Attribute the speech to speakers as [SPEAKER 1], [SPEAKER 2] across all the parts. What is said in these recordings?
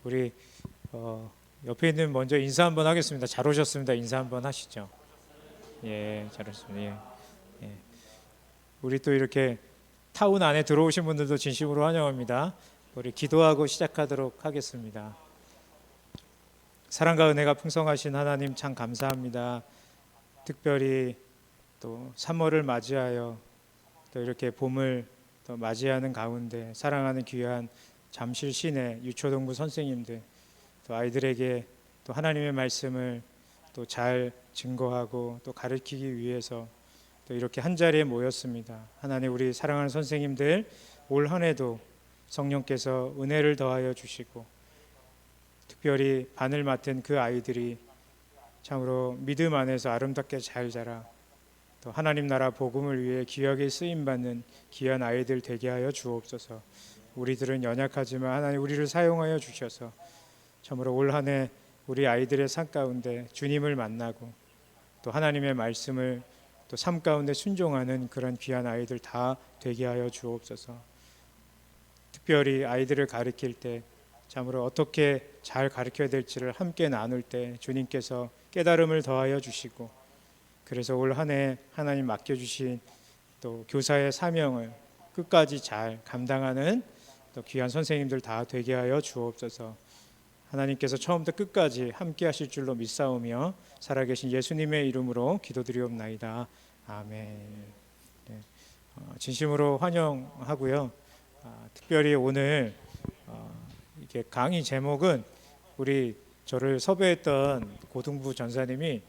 [SPEAKER 1] 우리 옆에 있는 먼저 인사 한번 하겠습니다. 잘 오셨습니다. 인사 한번 하시죠. 예, 잘 오셨습니다. 예. 우리 또 이렇게 타운 안에 들어오신 분들도 진심으로 환영합니다. 우리 기도하고 시작하도록 하겠습니다. 사랑과 은혜가 풍성하신 하나님 참 감사합니다. 특별히 또 3월을 맞이하여 또 이렇게 봄을 또 맞이하는 가운데 사랑하는 귀한 잠실 시내 유초동부 선생님들 또 아이들에게 또 하나님의 말씀을 또 잘 증거하고 또 가르치기 위해서 또 이렇게 한 자리에 모였습니다. 하나님, 우리 사랑하는 선생님들 올 한 해도 성령께서 은혜를 더하여 주시고 특별히 반을 맡은 그 아이들이 참으로 믿음 안에서 아름답게 잘 자라 또 하나님 나라 복음을 위해 귀하게 쓰임받는 귀한 아이들 되게 하여 주옵소서. 우리들은 연약하지만 하나님 우리를 사용하여 주셔서 참으로 올 한 해 우리 아이들의 삶 가운데 주님을 만나고 또 하나님의 말씀을 또 삶 가운데 순종하는 그런 귀한 아이들 다 되게 하여 주옵소서. 특별히 아이들을 가르칠 때 참으로 어떻게 잘 가르쳐야 될지를 함께 나눌 때 주님께서 깨달음을 더하여 주시고 그래서 올 한 해 하나님 맡겨주신 또 교사의 사명을 끝까지 잘 감당하는 또 귀한 선생님들 다 되게 하여 주옵소서. 하나님께서 처음부터 끝까지 함께 하실 줄로 믿사오며 살아계신 예수님의 이름으로 기도드리옵나이다. 아멘. 네. 진심으로 환영하고요. 특별히 오늘 이게 강의 제목은 우리 저를 섭외했던 고등부 전사님이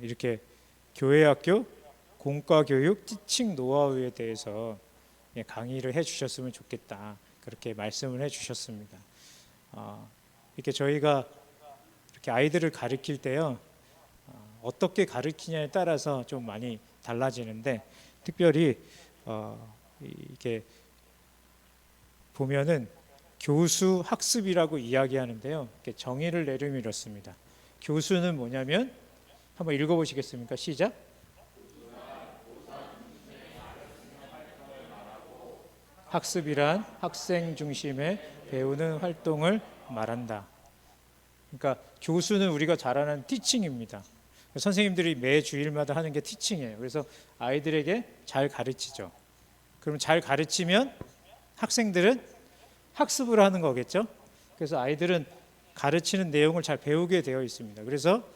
[SPEAKER 1] 이렇게 교회학교 공과교육 티칭 노하우에 대해서 강의를 해주셨으면 좋겠다 그렇게 말씀을 해주셨습니다. 이렇게 저희가 이렇게 아이들을 가르칠 때요 어떻게 가르치냐에 따라서 좀 많이 달라지는데 특별히 이렇게 보면은 교수 학습이라고 이야기하는데요. 이렇게 정의를 내리면 이렇습니다. 교수는 뭐냐면 한번 읽어보시겠습니까? 시작. 학습이란 학생 중심의 배우는 활동을 말한다. 그러니까 교수는 우리가 잘 아는 티칭입니다. 선생님들이 매 주일마다 하는 게 티칭이에요. 그래서 아이들에게 잘 가르치죠. 그럼 잘 가르치면 학생들은 학습을 하는 거겠죠. 그래서 아이들은 가르치는 내용을 잘 배우게 되어 있습니다. 그래서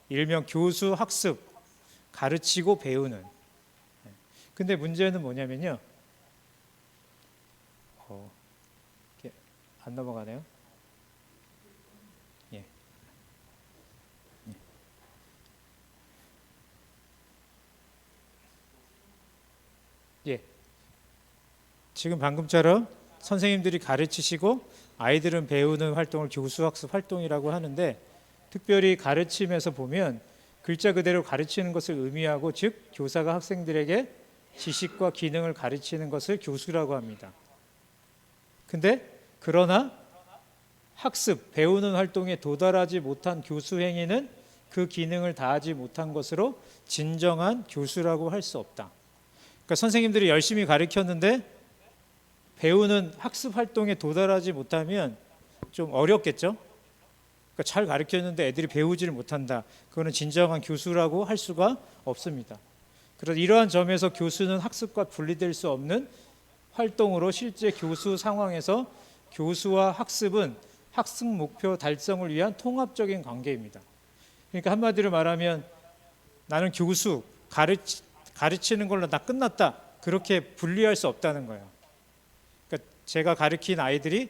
[SPEAKER 1] 일명 교수 학습, 가르치고 배우는. 근데 문제는 뭐냐면요. 이렇게 안 넘어가네요. 예. 예. 지금 방금처럼 선생님들이 가르치시고 아이들은 배우는 활동을 교수학습 활동이라고 하는데 특별히 가르침에서 보면 글자 그대로 가르치는 것을 의미하고 즉 교사가 학생들에게 지식과 기능을 가르치는 것을 교수라고 합니다. 근데 그러나 학습, 배우는 활동에 도달하지 못한 교수 행위는 그 기능을 다하지 못한 것으로 진정한 교수라고 할 수 없다. 그러니까 선생님들이 열심히 가르쳤는데 배우는 학습 활동에 도달하지 못하면 좀 어렵겠죠? 그러니까 잘 가르쳤는데 애들이 배우지를 못한다. 그거는 진정한 교수라고 할 수가 없습니다. 그래서 이러한 점에서 교수는 학습과 분리될 수 없는 활동으로 실제 교수 상황에서 교수와 학습은 학습 목표 달성을 위한 통합적인 관계입니다. 그러니까 한마디로 말하면 나는 교수, 가르치는 걸로 다 끝났다. 그렇게 분리할 수 없다는 거예요. 그러니까 제가 가르친 아이들이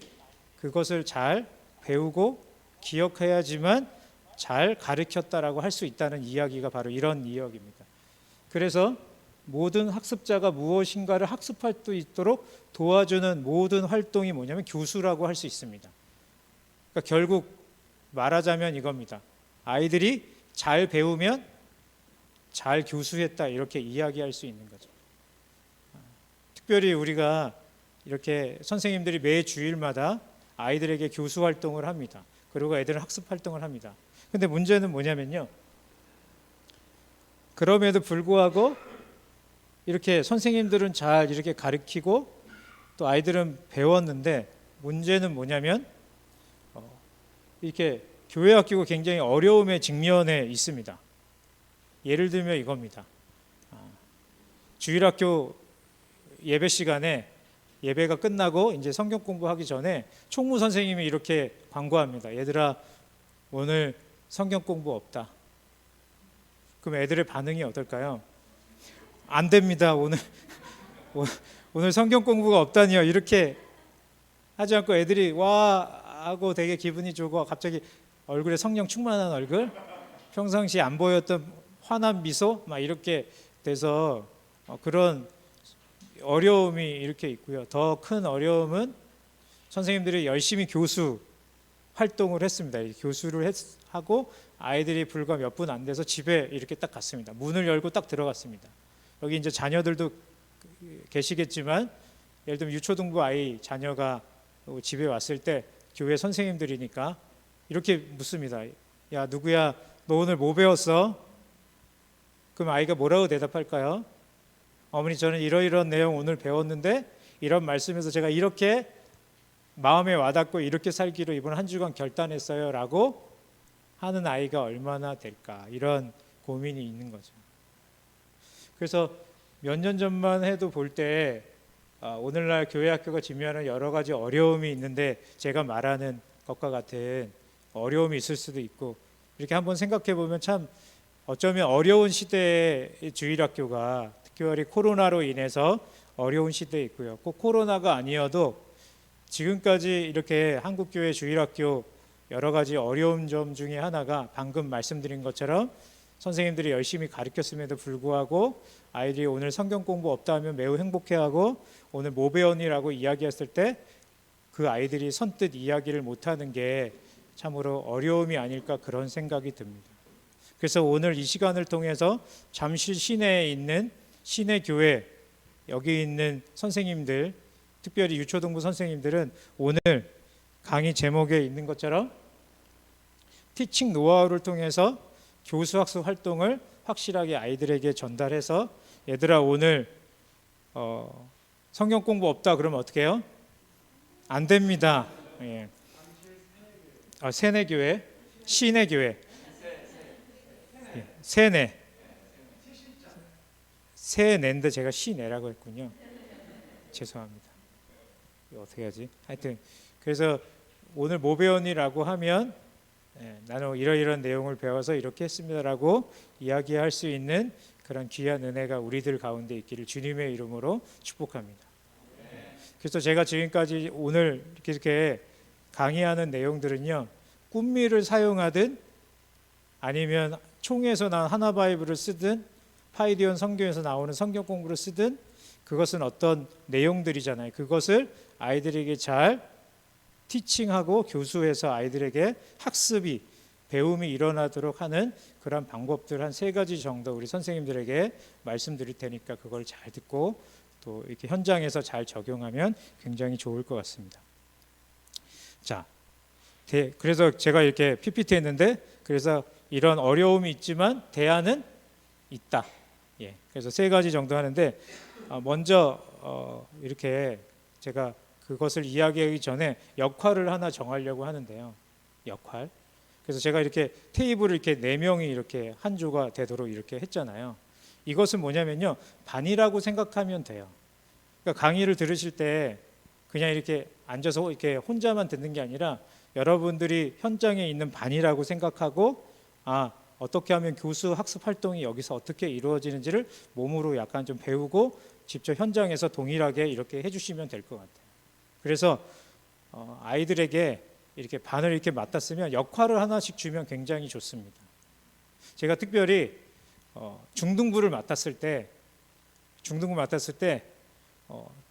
[SPEAKER 1] 그것을 잘 배우고 기억해야지만 잘 가르쳤다라고 할 수 있다는 이야기가 바로 이런 이야기입니다. 그래서 모든 학습자가 무엇인가를 학습할 수 있도록 도와주는 모든 활동이 뭐냐면 교수라고 할 수 있습니다. 그러니까 결국 말하자면 이겁니다. 아이들이 잘 배우면 잘 교수했다 이렇게 이야기할 수 있는 거죠. 특별히 우리가 이렇게 선생님들이 매 주일마다 아이들에게 교수 활동을 합니다. 그리고 애들은 학습 활동을 합니다. 근데 문제는 뭐냐면요. 그럼에도 불구하고 이렇게 선생님들은 잘 이렇게 가르치고 또 아이들은 배웠는데 문제는 뭐냐면 이렇게 교회 학교가 굉장히 어려움에 직면해 있습니다. 예를 들면 이겁니다. 주일학교 예배 시간에 예배가 끝나고 이제 성경 공부하기 전에 총무 선생님이 이렇게 광고합니다. 얘들아, 오늘 성경 공부 없다. 그럼 애들의 반응이 어떨까요? 안 됩니다. 오늘 성경 공부가 없다니요. 이렇게 하지 않고 애들이 와 하고 되게 기분이 좋고 갑자기 얼굴에 성령 충만한 얼굴, 평상시 안 보였던 환한 미소 막 이렇게 돼서 그런 어려움이 이렇게 있고요. 더 큰 어려움은 선생님들이 열심히 교수 활동을 했습니다. 교수를 하고 아이들이 불과 몇 분 안 돼서 집에 이렇게 딱 갔습니다. 문을 열고 딱 들어갔습니다. 여기 이제 자녀들도 계시겠지만 예를 들면 유초등부 아이 자녀가 집에 왔을 때 교회 선생님들이니까 이렇게 묻습니다. 야, 누구야, 너 오늘 뭐 배웠어? 그럼 아이가 뭐라고 대답할까요? 어머니, 저는 이러이러한 내용 오늘 배웠는데 이런 말씀에서 제가 이렇게 마음에 와닿고 이렇게 살기로 이번 한 주간 결단했어요 라고 하는 아이가 얼마나 될까, 이런 고민이 있는 거죠. 그래서 몇 년 전만 해도 볼 때 오늘날 교회 학교가 직면하는 여러 가지 어려움이 있는데 제가 말하는 것과 같은 어려움이 있을 수도 있고, 이렇게 한번 생각해 보면 참 어쩌면 어려운 시대의 주일학교가 특별히 코로나로 인해서 어려운 시대에 있고요. 꼭 코로나가 아니어도 지금까지 이렇게 한국교회 주일학교 여러 가지 어려운 점 중에 하나가 방금 말씀드린 것처럼 선생님들이 열심히 가르쳤음에도 불구하고 아이들이 오늘 성경 공부 없다 하면 매우 행복해하고 오늘 뭐 배웠니라고 이야기했을 때 그 아이들이 선뜻 이야기를 못하는 게 참으로 어려움이 아닐까, 그런 생각이 듭니다. 그래서 오늘 이 시간을 통해서 잠실 시내에 있는 시내 교회, 여기 있는 선생님들, 특별히 유초등부 선생님들은 오늘 강의 제목에 있는 것처럼 티칭 노하우를 통해서 교수학습 활동을 확실하게 아이들에게 전달해서 얘들아, 오늘 성경 공부 없다 그러면 어떻게 해요? 안 됩니다. 예. 세내교회, 시내교회, 세내, 세내인데 제가 시내라고 했군요. 죄송합니다. 이거 어떻게 하지? 하여튼 그래서 오늘 뭐 배웠니라고 하면 나는 이러이러한 내용을 배워서 이렇게 했습니다라고 이야기할 수 있는 그런 귀한 은혜가 우리들 가운데 있기를 주님의 이름으로 축복합니다. 그래서 제가 지금까지 오늘 이렇게 강의하는 내용들은요, 꿈미를 사용하든 아니면 총에서 난 하나 바이블을 쓰든 파이디온 성경에서 나오는 성경 공부를 쓰든 그것은 어떤 내용들이잖아요. 그것을 아이들에게 잘 티칭하고 교수해서 아이들에게 학습이, 배움이 일어나도록 하는 그런 방법들 한 3가지 정도 우리 선생님들에게 말씀드릴 테니까 그걸 잘 듣고 또 이렇게 현장에서 잘 적용하면 굉장히 좋을 것 같습니다. 자, 그래서 제가 이렇게 PPT 했는데, 그래서 이런 어려움이 있지만 대안은 있다. 예, 그래서 3가지 정도 하는데 먼저 이렇게 제가 그것을 이야기하기 전에 역할을 하나 정하려고 하는데요. 역할. 그래서 제가 이렇게 테이블을 이렇게 4명이 이렇게 한 조가 되도록 이렇게 했잖아요. 이것은 뭐냐면요, 반이라고 생각하면 돼요. 그러니까 강의를 들으실 때 그냥 이렇게 앉아서 이렇게 혼자만 듣는 게 아니라 여러분들이 현장에 있는 반이라고 생각하고 어떻게 하면 교수 학습 활동이 여기서 어떻게 이루어지는지를 몸으로 약간 좀 배우고 직접 현장에서 동일하게 이렇게 해주시면 될 것 같아요. 그래서 아이들에게 이렇게 반을 이렇게 맡았으면 역할을 하나씩 주면 굉장히 좋습니다. 제가 특별히 중등부를 맡았을 때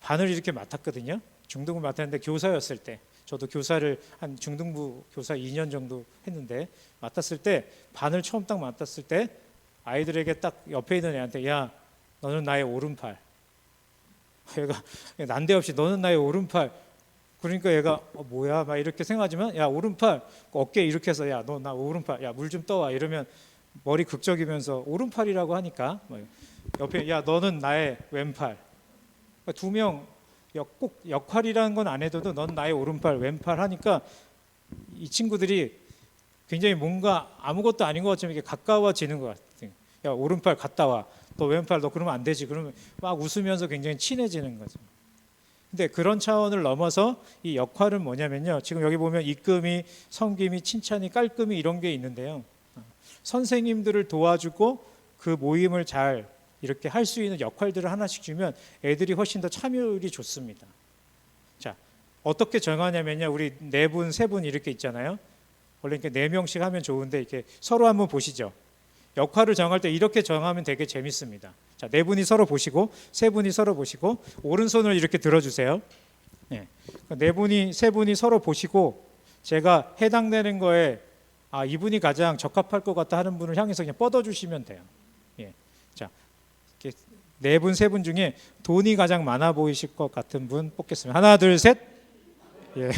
[SPEAKER 1] 반을 이렇게 맡았거든요. 중등부 맡았는데 교사였을 때, 저도 교사를 한 중등부 교사 2년 정도 했는데 맡았을 때 반을 처음 딱 맡았을 때 아이들에게 딱 옆에 있는 애한테 야, 너는 나의 오른팔. 얘가 난데없이 너는 나의 오른팔. 그러니까 얘가 뭐야 막 이렇게 생각하지만 야, 오른팔, 어깨 이렇게 해서 야, 너 나 오른팔, 야, 물 좀 떠와 이러면 머리 극적이면서 오른팔이라고 하니까 옆에 야, 너는 나의 왼팔. 그러니까 2명 꼭 역할이라는 건 안 해도 넌 나의 오른팔 왼팔 하니까 이 친구들이 굉장히 뭔가 아무것도 아닌 것 같지만 이게 가까워지는 것 같아요. 야, 오른팔 갔다 와. 너 왼팔 너 그러면 안 되지. 그러면 막 웃으면서 굉장히 친해지는 거죠. 근데 그런 차원을 넘어서 이 역할은 뭐냐면요. 지금 여기 보면 입금이, 섬김이, 칭찬이, 깔끔이 이런 게 있는데요. 선생님들을 도와주고 그 모임을 잘 이렇게 할 수 있는 역할들을 하나씩 주면 애들이 훨씬 더 참여율이 좋습니다. 자, 어떻게 정하냐면요. 우리 네 분, 세 분 이렇게 있잖아요. 원래 이렇게 네 명씩 하면 좋은데 이렇게 서로 한번 보시죠. 역할을 정할 때 이렇게 정하면 되게 재밌습니다. 자, 네 분이 서로 보시고 세 분이 서로 보시고 오른손을 이렇게 들어주세요. 네, 네 분이 세 분이 서로 보시고 제가 해당되는 거에 이분이 가장 적합할 것 같다 하는 분을 향해서 그냥 뻗어주시면 돼요. 예, 자, 이렇게 네 분, 세 분 중에 돈이 가장 많아 보이실 것 같은 분 뽑겠습니다. 하나, 둘, 셋. 예,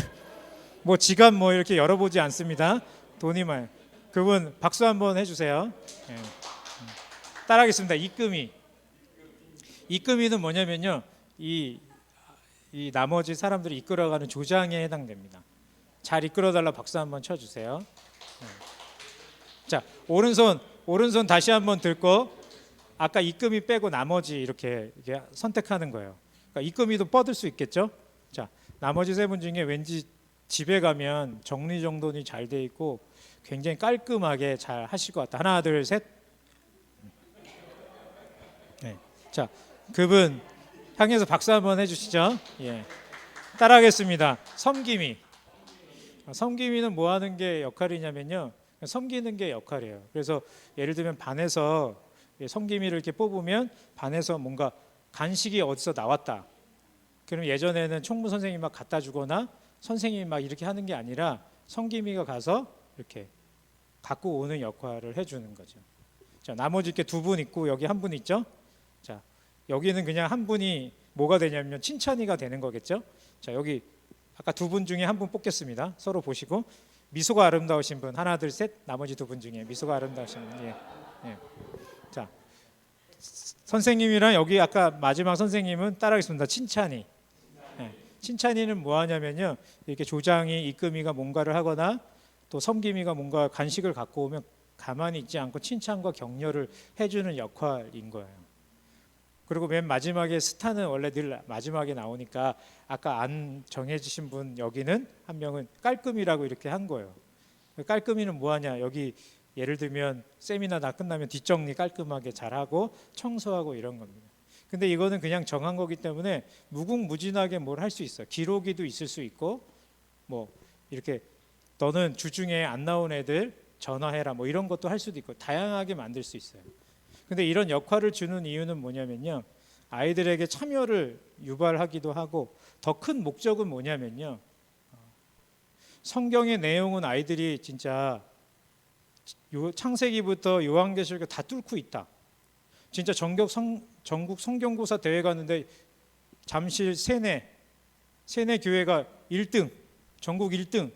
[SPEAKER 1] 뭐 지갑 뭐 이렇게 열어보지 않습니다. 돈이 많. 그분 박수 한번 해주세요. 예. 따라하겠습니다. 이끌미는 뭐냐면요, 이 나머지 사람들을 이끌어가는 조장에 해당됩니다. 잘 이끌어달라 박수 한번 쳐주세요. 자, 오른손 다시 한번 들고 아까 이끌미 빼고 나머지 이렇게 선택하는 거예요. 그러니까 이끌미도 뻗을 수 있겠죠. 자, 나머지 세 분 중에 왠지 집에 가면 정리정돈이 잘 돼 있고 굉장히 깔끔하게 잘 하실 것 같다. 하나, 둘, 셋. 네. 자, 그분 향해서 박수 한번 해주시죠. 예. 따라하겠습니다. 섬김이는 뭐 하는 게 역할이냐면요, 섬기는 게 역할이에요. 그래서 예를 들면 반에서 섬김이를 이렇게 뽑으면 반에서 뭔가 간식이 어디서 나왔다. 그럼 예전에는 총무 선생님이 막 갖다 주거나 선생님이 막 이렇게 하는 게 아니라 섬김이가 가서 이렇게 갖고 오는 역할을 해주는 거죠. 자, 나머지 이렇게 두 분 있고 여기 한 분 있죠. 자, 여기는 그냥 한 분이 뭐가 되냐면 칭찬이가 되는 거겠죠. 자, 여기 아까 두 분 중에 한 분 뽑겠습니다. 서로 보시고 미소가 아름다우신 분 하나, 둘, 셋. 나머지 두 분 중에 미소가 아름다우신 분. 예. 예. 자, 선생님이랑 여기 아까 마지막 선생님은 따라하겠습니다. 칭찬이. 예. 칭찬이는 뭐 하냐면요, 이렇게 조장이 이끌미가 뭔가를 하거나 또 섬김이가 뭔가 간식을 갖고 오면 가만히 있지 않고 칭찬과 격려를 해주는 역할인 거예요. 그리고 맨 마지막에 스타는 원래 늘 마지막에 나오니까 아까 안 정해지신 분 여기는 한 명은 깔끔이라고 이렇게 한 거예요. 깔끔이는 뭐 하냐, 여기 예를 들면 세미나 다 끝나면 뒷정리 깔끔하게 잘하고 청소하고 이런 겁니다. 근데 이거는 그냥 정한 거기 때문에 무궁무진하게 뭘 할 수 있어요. 기록이도 있을 수 있고 뭐 이렇게 너는 주중에 안 나온 애들 전화해라 뭐 이런 것도 할 수도 있고 다양하게 만들 수 있어요. 근데 이런 역할을 주는 이유는 뭐냐면요, 아이들에게 참여를 유발하기도 하고 더 큰 목적은 뭐냐면요, 성경의 내용은 아이들이 진짜 창세기부터 요한계시록 다 뚫고 있다. 진짜 전국 성경고사 대회 갔는데 잠실 세내 교회가 1등, 전국 1등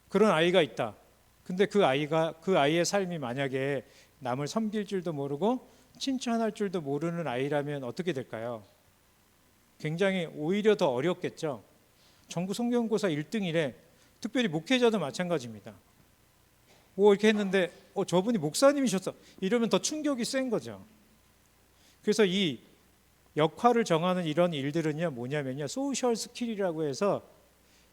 [SPEAKER 1] 그런 아이가 있다. 근데 그 아이의 삶이 만약에 남을 섬길 줄도 모르고 칭찬할 줄도 모르는 아이라면 어떻게 될까요? 굉장히 오히려 더 어렵겠죠. 전국 성경고사 1등이래. 특별히 목회자도 마찬가지입니다. 뭐 이렇게 했는데 저분이 목사님이셨어. 이러면 더 충격이 센 거죠. 그래서 이 역할을 정하는 이런 일들은요, 뭐냐면요, 소셜 스킬이라고 해서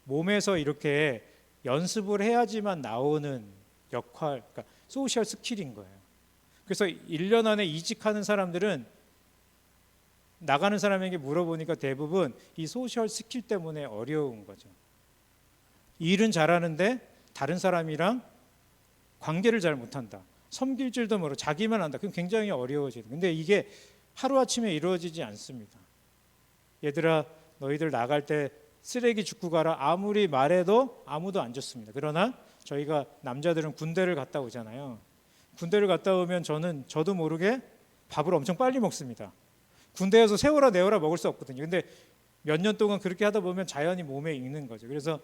[SPEAKER 1] 몸에서 이렇게 연습을 해야지만 나오는 역할, 그러니까 소셜 스킬인 거예요. 그래서 1년 안에 이직하는 사람들은 나가는 사람에게 물어보니까 대부분 이 소셜 스킬 때문에 어려운 거죠. 일은 잘하는데 다른 사람이랑 관계를 잘 못한다. 섬길 줄도 모르고 자기만 한다. 그럼 굉장히 어려워지는. 근데 이게 하루아침에 이루어지지 않습니다. 얘들아, 너희들 나갈 때 쓰레기 줍고 가라. 아무리 말해도 아무도 안 줬습니다. 그러나 저희가 남자들은 군대를 갔다 오잖아요. 군대를 갔다 오면 저도 모르게 밥을 엄청 빨리 먹습니다. 군대에서 세워라 내워라 먹을 수 없거든요. 근데 몇 년 동안 그렇게 하다 보면 자연히 몸에 익는 거죠. 그래서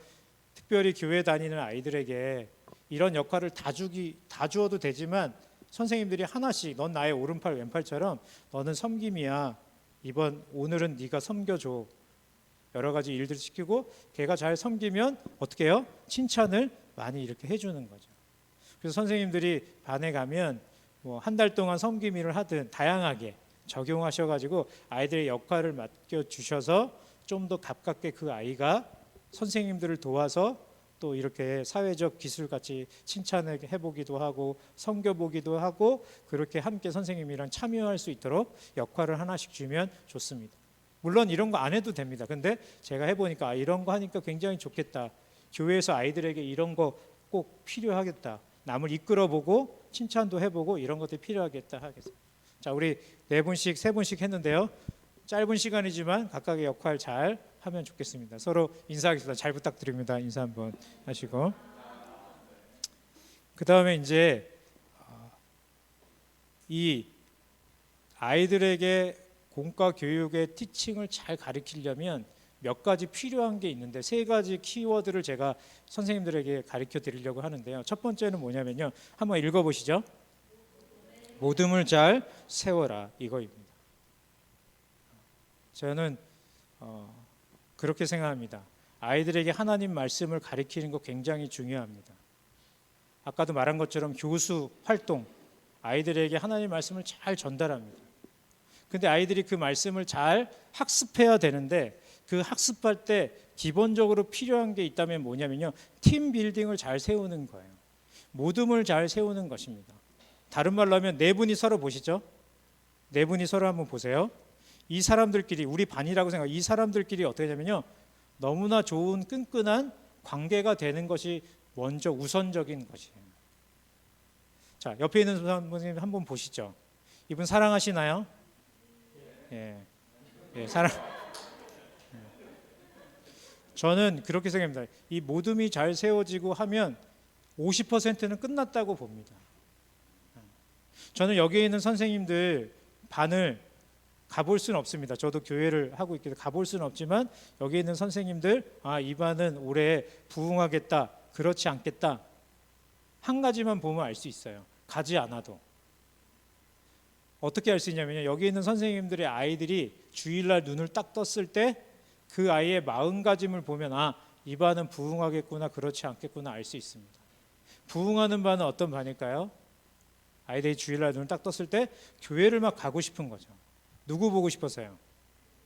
[SPEAKER 1] 특별히 교회 다니는 아이들에게 이런 역할을 다 주어도 되지만 선생님들이 하나씩, 넌 나의 오른팔 왼팔처럼 너는 섬김이야. 오늘은 네가 섬겨줘. 여러 가지 일들을 시키고 걔가 잘 섬기면 어떻게 해요? 칭찬을 많이 이렇게 해주는 거죠. 그래서 선생님들이 반에 가면 뭐 한 달 동안 섬김 일을 하든 다양하게 적용하셔가지고 아이들의 역할을 맡겨주셔서 좀 더 가깝게 그 아이가 선생님들을 도와서 또 이렇게 사회적 기술같이 칭찬을 해보기도 하고 섬겨보기도 하고 그렇게 함께 선생님이랑 참여할 수 있도록 역할을 하나씩 주면 좋습니다. 물론 이런 거 안 해도 됩니다. 근데 제가 해보니까 이런 거 하니까 굉장히 좋겠다. 교회에서 아이들에게 이런 거 꼭 필요하겠다. 남을 이끌어보고 칭찬도 해보고 이런 것들이 필요하겠다 하겠습니다. 자, 우리 4분씩 3분씩 했는데요. 짧은 시간이지만 각각의 역할 잘 하면 좋겠습니다. 서로 인사하겠습니다. 잘 부탁드립니다. 인사 한번 하시고 그 다음에 이제 이 아이들에게 공과 교육의 티칭을 잘 가르치려면 몇 가지 필요한 게 있는데 3가지 키워드를 제가 선생님들에게 가르쳐 드리려고 하는데요. 첫 번째는 뭐냐면요. 한번 읽어보시죠. 모둠을 잘 세워라 이거입니다. 저는 그렇게 생각합니다. 아이들에게 하나님 말씀을 가르치는 거 굉장히 중요합니다. 아까도 말한 것처럼 교수 활동, 아이들에게 하나님 말씀을 잘 전달합니다. 근데 아이들이 그 말씀을 잘 학습해야 되는데 그 학습할 때 기본적으로 필요한 게 있다면 뭐냐면요. 팀 빌딩을 잘 세우는 거예요. 모둠을 잘 세우는 것입니다. 다른 말로 하면 4분이 서로 보시죠. 4분이 서로 한번 보세요. 이 사람들끼리 우리 반이라고 생각해요. 이 사람들끼리 어떻게 되냐면요. 너무나 좋은 끈끈한 관계가 되는 것이 먼저 우선적인 것이에요. 자, 옆에 있는 선생님 한번 보시죠. 이분 사랑하시나요? 예, 사랑. 저는 그렇게 생각합니다. 이 모둠이 잘 세워지고 하면 50%는 끝났다고 봅니다. 저는 여기에 있는 선생님들 반을 가볼 수는 없습니다. 저도 교회를 하고 있기 때문에 가볼 수는 없지만 여기 있는 선생님들 이 반은 올해 부흥하겠다, 그렇지 않겠다 한 가지만 보면 알 수 있어요. 가지 않아도. 어떻게 알 수 있냐면요. 여기 있는 선생님들의 아이들이 주일날 눈을 딱 떴을 때 그 아이의 마음가짐을 보면 이 반은 부흥하겠구나, 그렇지 않겠구나 알 수 있습니다. 부흥하는 반은 어떤 반일까요? 아이들이 주일날 눈을 딱 떴을 때 교회를 막 가고 싶은 거죠. 누구 보고 싶어서요?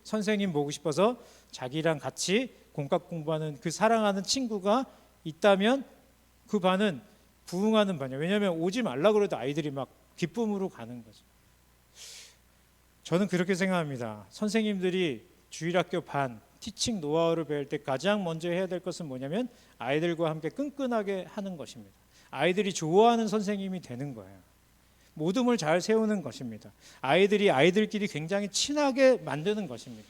[SPEAKER 1] 선생님 보고 싶어서 자기랑 같이 공학 공부하는 그 사랑하는 친구가 있다면 그 반은 부흥하는 반이에요. 왜냐하면 오지 말라고 그래도 아이들이 막 기쁨으로 가는 거죠. 저는 그렇게 생각합니다. 선생님들이 주일학교 반 티칭 노하우를 배울 때 가장 먼저 해야 될 것은 뭐냐면 아이들과 함께 끈끈하게 하는 것입니다. 아이들이 좋아하는 선생님이 되는 거예요. 모둠을 잘 세우는 것입니다. 아이들이 아이들끼리 굉장히 친하게 만드는 것입니다.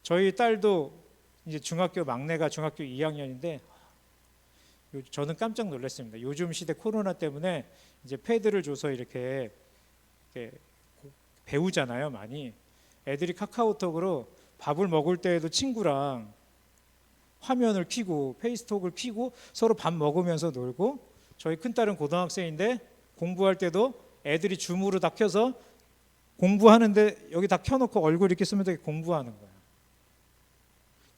[SPEAKER 1] 저희 딸도 이제 막내가 중학교 2학년인데 저는 깜짝 놀랐습니다. 요즘 시대 코로나 때문에 이제 패드를 줘서 이렇게 배우잖아요, 많이. 애들이 카카오톡으로 밥을 먹을 때에도 친구랑 화면을 켜고 페이스톡을 켜고 서로 밥 먹으면서 놀고, 저희 큰딸은 고등학생인데 공부할 때도 애들이 줌으로 다 켜서 공부하는데 여기 다 켜놓고 얼굴 이렇게 쓰면 되게 공부하는 거예요.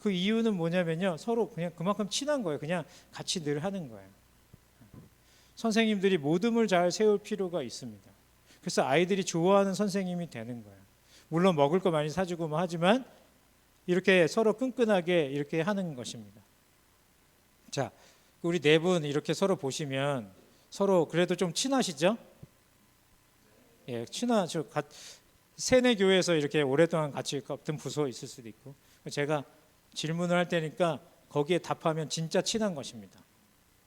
[SPEAKER 1] 그 이유는 뭐냐면요, 서로 그냥 그만큼 친한 거예요. 그냥 같이 늘 하는 거예요. 선생님들이 모둠을 잘 세울 필요가 있습니다. 그래서 아이들이 좋아하는 선생님이 되는 거예요. 물론 먹을 거 많이 사주고 뭐 하지만 이렇게 서로 끈끈하게 이렇게 하는 것입니다. 자, 우리 4분 이렇게 서로 보시면 서로 그래도 좀 친하시죠? 예, 친하죠. 세네 교회에서 이렇게 오랫동안 같이 같은 부서에 있을 수도 있고. 제가 질문을 할 테니까 거기에 답하면 진짜 친한 것입니다.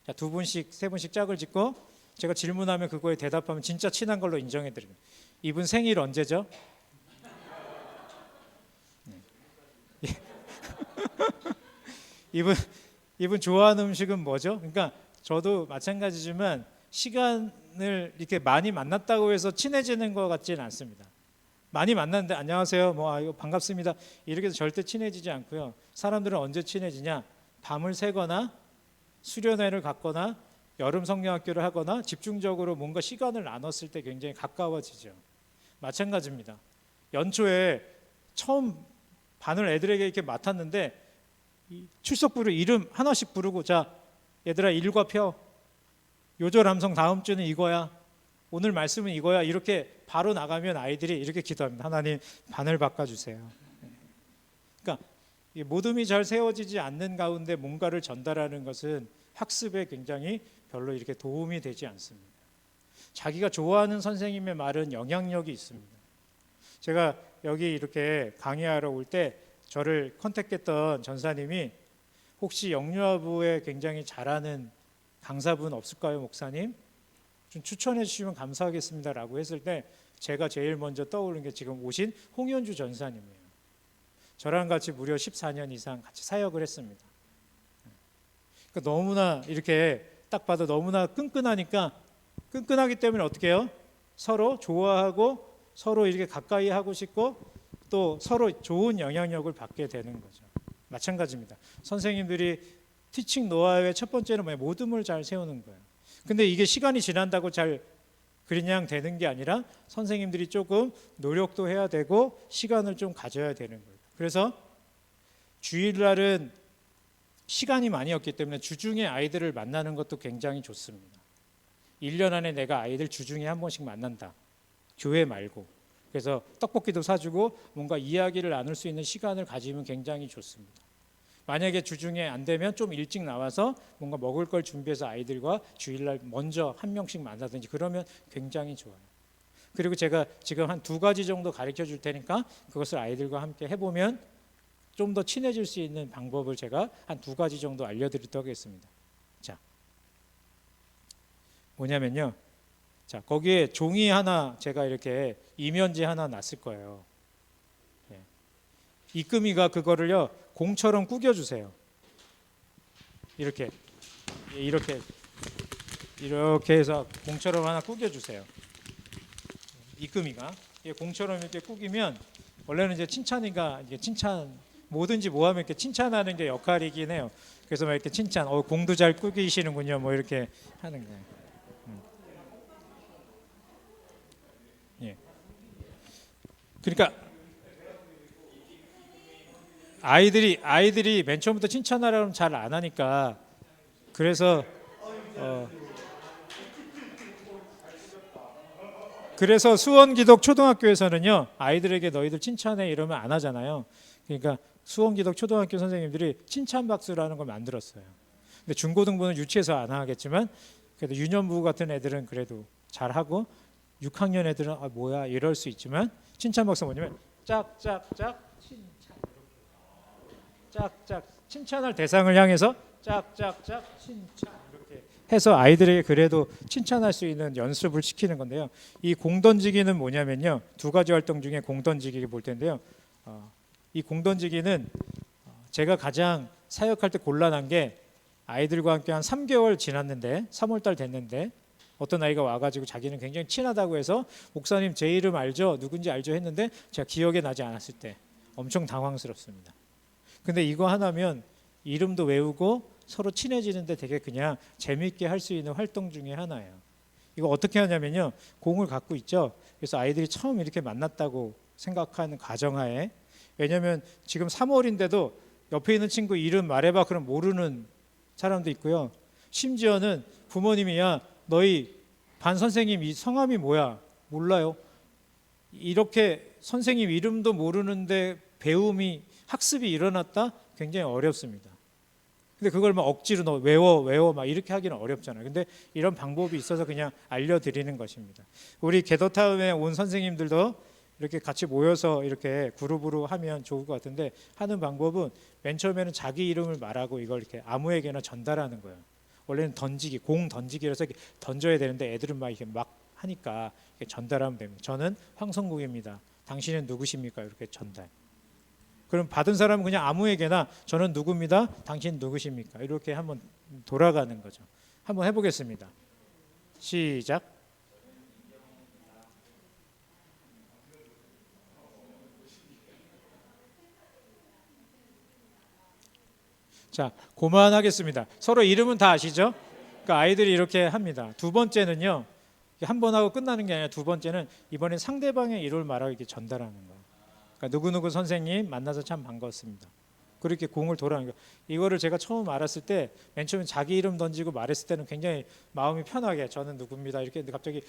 [SPEAKER 1] 자, 2분씩 3분씩 짝을 짓고 제가 질문하면 그거에 대답하면 진짜 친한 걸로 인정해 드립니다. 이분 생일 언제죠? 네. 이분 좋아하는 음식은 뭐죠? 그러니까 저도 마찬가지지만 시간을 이렇게 많이 만났다고 해서 친해지는 것 같지는 않습니다. 많이 만났는데 안녕하세요, 이거 반갑습니다 이렇게 해서 절대 친해지지 않고요. 사람들은 언제 친해지냐? 밤을 새거나 수련회를 갔거나 여름 성경학교를 하거나 집중적으로 뭔가 시간을 나눴을 때 굉장히 가까워지죠. 마찬가지입니다. 연초에 처음 반을 애들에게 이렇게 맡았는데 출석부를 이름 하나씩 부르고, 자 얘들아 일과 펴, 요절 함성 다음 주는 이거야, 오늘 말씀은 이거야, 이렇게 바로 나가면 아이들이 이렇게 기도합니다. 하나님 반을 바꿔주세요. 그러니까 모둠이 잘 세워지지 않는 가운데 뭔가를 전달하는 것은 학습에 굉장히 별로 이렇게 도움이 되지 않습니다. 자기가 좋아하는 선생님의 말은 영향력이 있습니다. 제가 여기 이렇게 강의하러 올 때 저를 컨택했던 전사님이 혹시 영유아부에 굉장히 잘하는 강사분 없을까요, 목사님? 좀 추천해 주시면 감사하겠습니다 라고 했을 때 제가 제일 먼저 떠오르는 게 지금 오신 홍현주 전사님이에요. 저랑 같이 무려 14년 이상 같이 사역을 했습니다. 그러니까 너무나 이렇게 딱 봐도 너무나 끈끈하니까, 끈끈하기 때문에 어떻게 해요? 서로 좋아하고 서로 이렇게 가까이 하고 싶고 또 서로 좋은 영향력을 받게 되는 거죠. 마찬가지입니다. 선생님들이 티칭 노하우의 첫 번째는 뭐예요? 모둠을 잘 세우는 거예요. 근데 이게 시간이 지난다고 잘 그냥 되는 게 아니라 선생님들이 조금 노력도 해야 되고 시간을 좀 가져야 되는 거예요. 그래서 주일날은 시간이 많이 없기 때문에 주중에 아이들을 만나는 것도 굉장히 좋습니다. 1년 안에 내가 아이들 주중에 한 번씩 만난다, 교회 말고. 그래서 떡볶이도 사주고 뭔가 이야기를 나눌 수 있는 시간을 가지면 굉장히 좋습니다. 만약에 주중에 안 되면 좀 일찍 나와서 뭔가 먹을 걸 준비해서 아이들과 주일날 먼저 한 명씩 만나든지 그러면 굉장히 좋아요. 그리고 제가 지금 한 2가지 정도 가르쳐 줄 테니까 그것을 아이들과 함께 해보면 좀 더 친해질 수 있는 방법을 제가 한 2가지 정도 알려드리도록 하겠습니다. 자, 뭐냐면요, 자 거기에 종이 하나, 제가 이렇게 이면지 하나 놨을 거예요. 이끔이가 그거를요 공처럼 구겨주세요. 이렇게 해서 공처럼 하나 구겨주세요. 이끔이가 공처럼 이렇게 구기면, 원래는 이제 칭찬이가 이게 칭찬 뭐든지 뭐 하면 이렇게 칭찬하는 게 역할이긴 해요. 그래서 막 이렇게 칭찬, 공도 잘 꾸기시는군요, 뭐 이렇게 하는 거예요. 예. 그러니까 아이들이 맨 처음부터 칭찬하려면 잘 안 하니까, 그래서 수원기독 초등학교에서는요 아이들에게 너희들 칭찬해 이러면 안 하잖아요. 그러니까 수원기독 초등학교 선생님들이 칭찬 박수라는 걸 만들었어요. 근데 중고등부는 유치해서 안 하겠지만 그래도 유년부 같은 애들은 그래도 잘하고 6학년 애들은 뭐야 이럴 수 있지만, 칭찬 박수 뭐냐면 짝짝짝 칭찬, 짝짝 칭찬할 대상을 향해서 짝짝짝 칭찬 이렇게 해서 아이들에게 그래도 칭찬할 수 있는 연습을 시키는 건데요. 이 공 던지기는 뭐냐면요, 2가지 활동 중에 공 던지기를 볼 텐데요. 이 공 던지기는 제가 가장 사역할 때 곤란한 게, 아이들과 함께 한 3개월 지났는데 3월달 됐는데 어떤 아이가 와가지고 자기는 굉장히 친하다고 해서 목사님 제 이름 알죠? 누군지 알죠? 했는데 제가 기억이 나지 않았을 때 엄청 당황스럽습니다. 근데 이거 하나면 이름도 외우고 서로 친해지는데 되게 그냥 재미있게 할 수 있는 활동 중에 하나예요. 이거 어떻게 하냐면요, 공을 갖고 있죠. 그래서 아이들이 처음 이렇게 만났다고 생각하는 가정하에, 왜냐하면 지금 3월인데도 옆에 있는 친구 이름 말해봐 그럼 모르는 사람도 있고요. 심지어는 부모님이 야 너희 반 선생님 이 성함이 뭐야? 몰라요. 이렇게 선생님 이름도 모르는데 배움이 학습이 일어났다? 굉장히 어렵습니다. 근데 그걸 막 억지로 너 외워 막 이렇게 하기는 어렵잖아요. 근데 이런 방법이 있어서 그냥 알려드리는 것입니다. 우리 게더타운에 온 선생님들도 이렇게 같이 모여서 이렇게 그룹으로 하면 좋을 것 같은데, 하는 방법은 맨 처음에는 자기 이름을 말하고 이걸 이렇게 아무에게나 전달하는 거예요. 원래는 던지기, 공 던지기라서 이렇게 던져야 되는데 애들은 막 이렇게 막 하니까 이렇게 전달하면 됩니다. 저는 황성국입니다. 당신은 누구십니까? 이렇게 전달. 그럼 받은 사람은 그냥 아무에게나 저는 누구입니다. 당신 누구십니까? 이렇게 한번 돌아가는 거죠. 한번 해보겠습니다. 시작. 자, 그만하겠습니다. 서로 이름은 다 아시죠? 그러니까 아이들이 이렇게 합니다. 2번째는요, 한 번 하고 끝나는 게 아니라 2번째는 이번엔 상대방의 이름을 말하고 이렇게 전달하는 거예요. 그러니까 누구누구 선생님 만나서 참 반갑습니다. 그렇게 공을 돌아가는 거. 이거를 제가 처음 알았을 때 맨 처음에 자기 이름 던지고 말했을 때는 굉장히 마음이 편하게 저는 누구입니다 이렇게 했는데 갑자기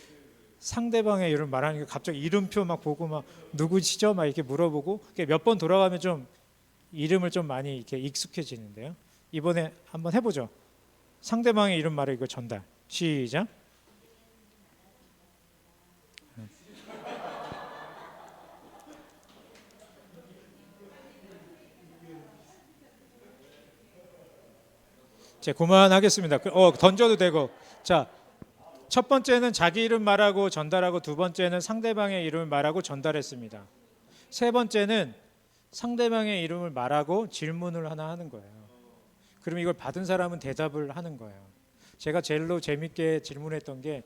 [SPEAKER 1] 상대방의 이름 말하니까 갑자기 이름표 막 보고 막 누구시죠? 막 이렇게 물어보고 몇 번 돌아가면 좀 이름을 좀 많이 이렇게 익숙해지는데요. 이번에 한번 해보죠. 상대방의 이름 말을 이거 전달. 시작. 자, 그만하겠습니다. 던져도 되고. 자, 첫 번째는 자기 이름 말하고 전달하고 두 번째는 상대방의 이름을 말하고 전달했습니다. 세 번째는 상대방의 이름을 말하고 질문을 하나 하는 거예요. 그럼 이걸 받은 사람은 대답을 하는 거예요. 제가 제일로 재밌게 질문했던 게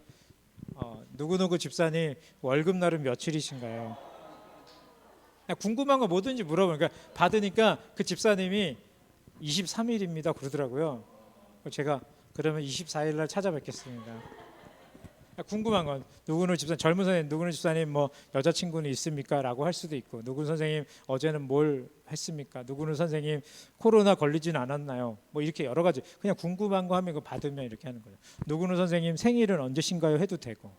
[SPEAKER 1] 누구누구 집사님 월급날은 며칠이신가요? 그냥 궁금한 거 뭐든지 물어보니까 그러니까 받으니까 그 집사님이 23일입니다 그러더라고요. 제가 그러면 24일 날 찾아뵙겠습니다. 궁금한 건 누구는 집사님 젊은 선생님 누구는 집사님 뭐 여자친구는 있습니까? 라고 할 수도 있고 누구는 선생님 어제는 뭘 했습니까? 누구는 선생님 코로나 걸리진 않았나요? 뭐 이렇게 여러 가지 그냥 궁금한 거 하면 그거 받으면 이렇게 하는 거예요. 누구는 선생님 생일은 언제신가요? 해도 되고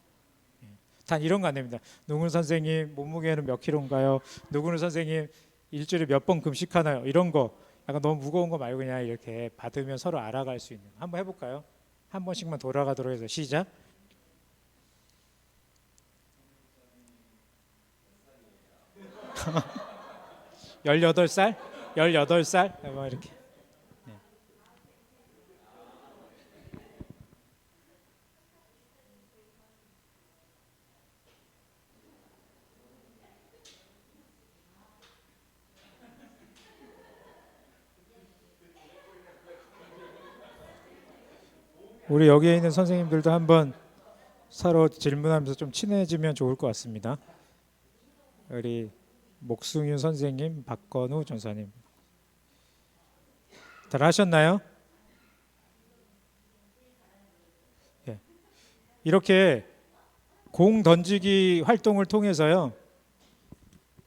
[SPEAKER 1] 단 이런 거 안 됩니다. 누구는 선생님 몸무게는 몇 킬로인가요? 누구는 선생님 일주일에 몇 번 금식하나요? 이런 거 약간 너무 무거운 거 말고 그냥 이렇게 받으면 서로 알아갈 수 있는 한번 해볼까요? 한 번씩만 돌아가도록 해서 시작. 열여덟 살 뭐 이렇게. 네. 우리 여기에 있는 선생님들도 한번 서로 질문하면서 좀 친해지면 좋을 것 같습니다. 우리 목승윤 선생님, 박건우 전사님, 잘 하셨나요? 예. 이렇게 공 던지기 활동을 통해서요,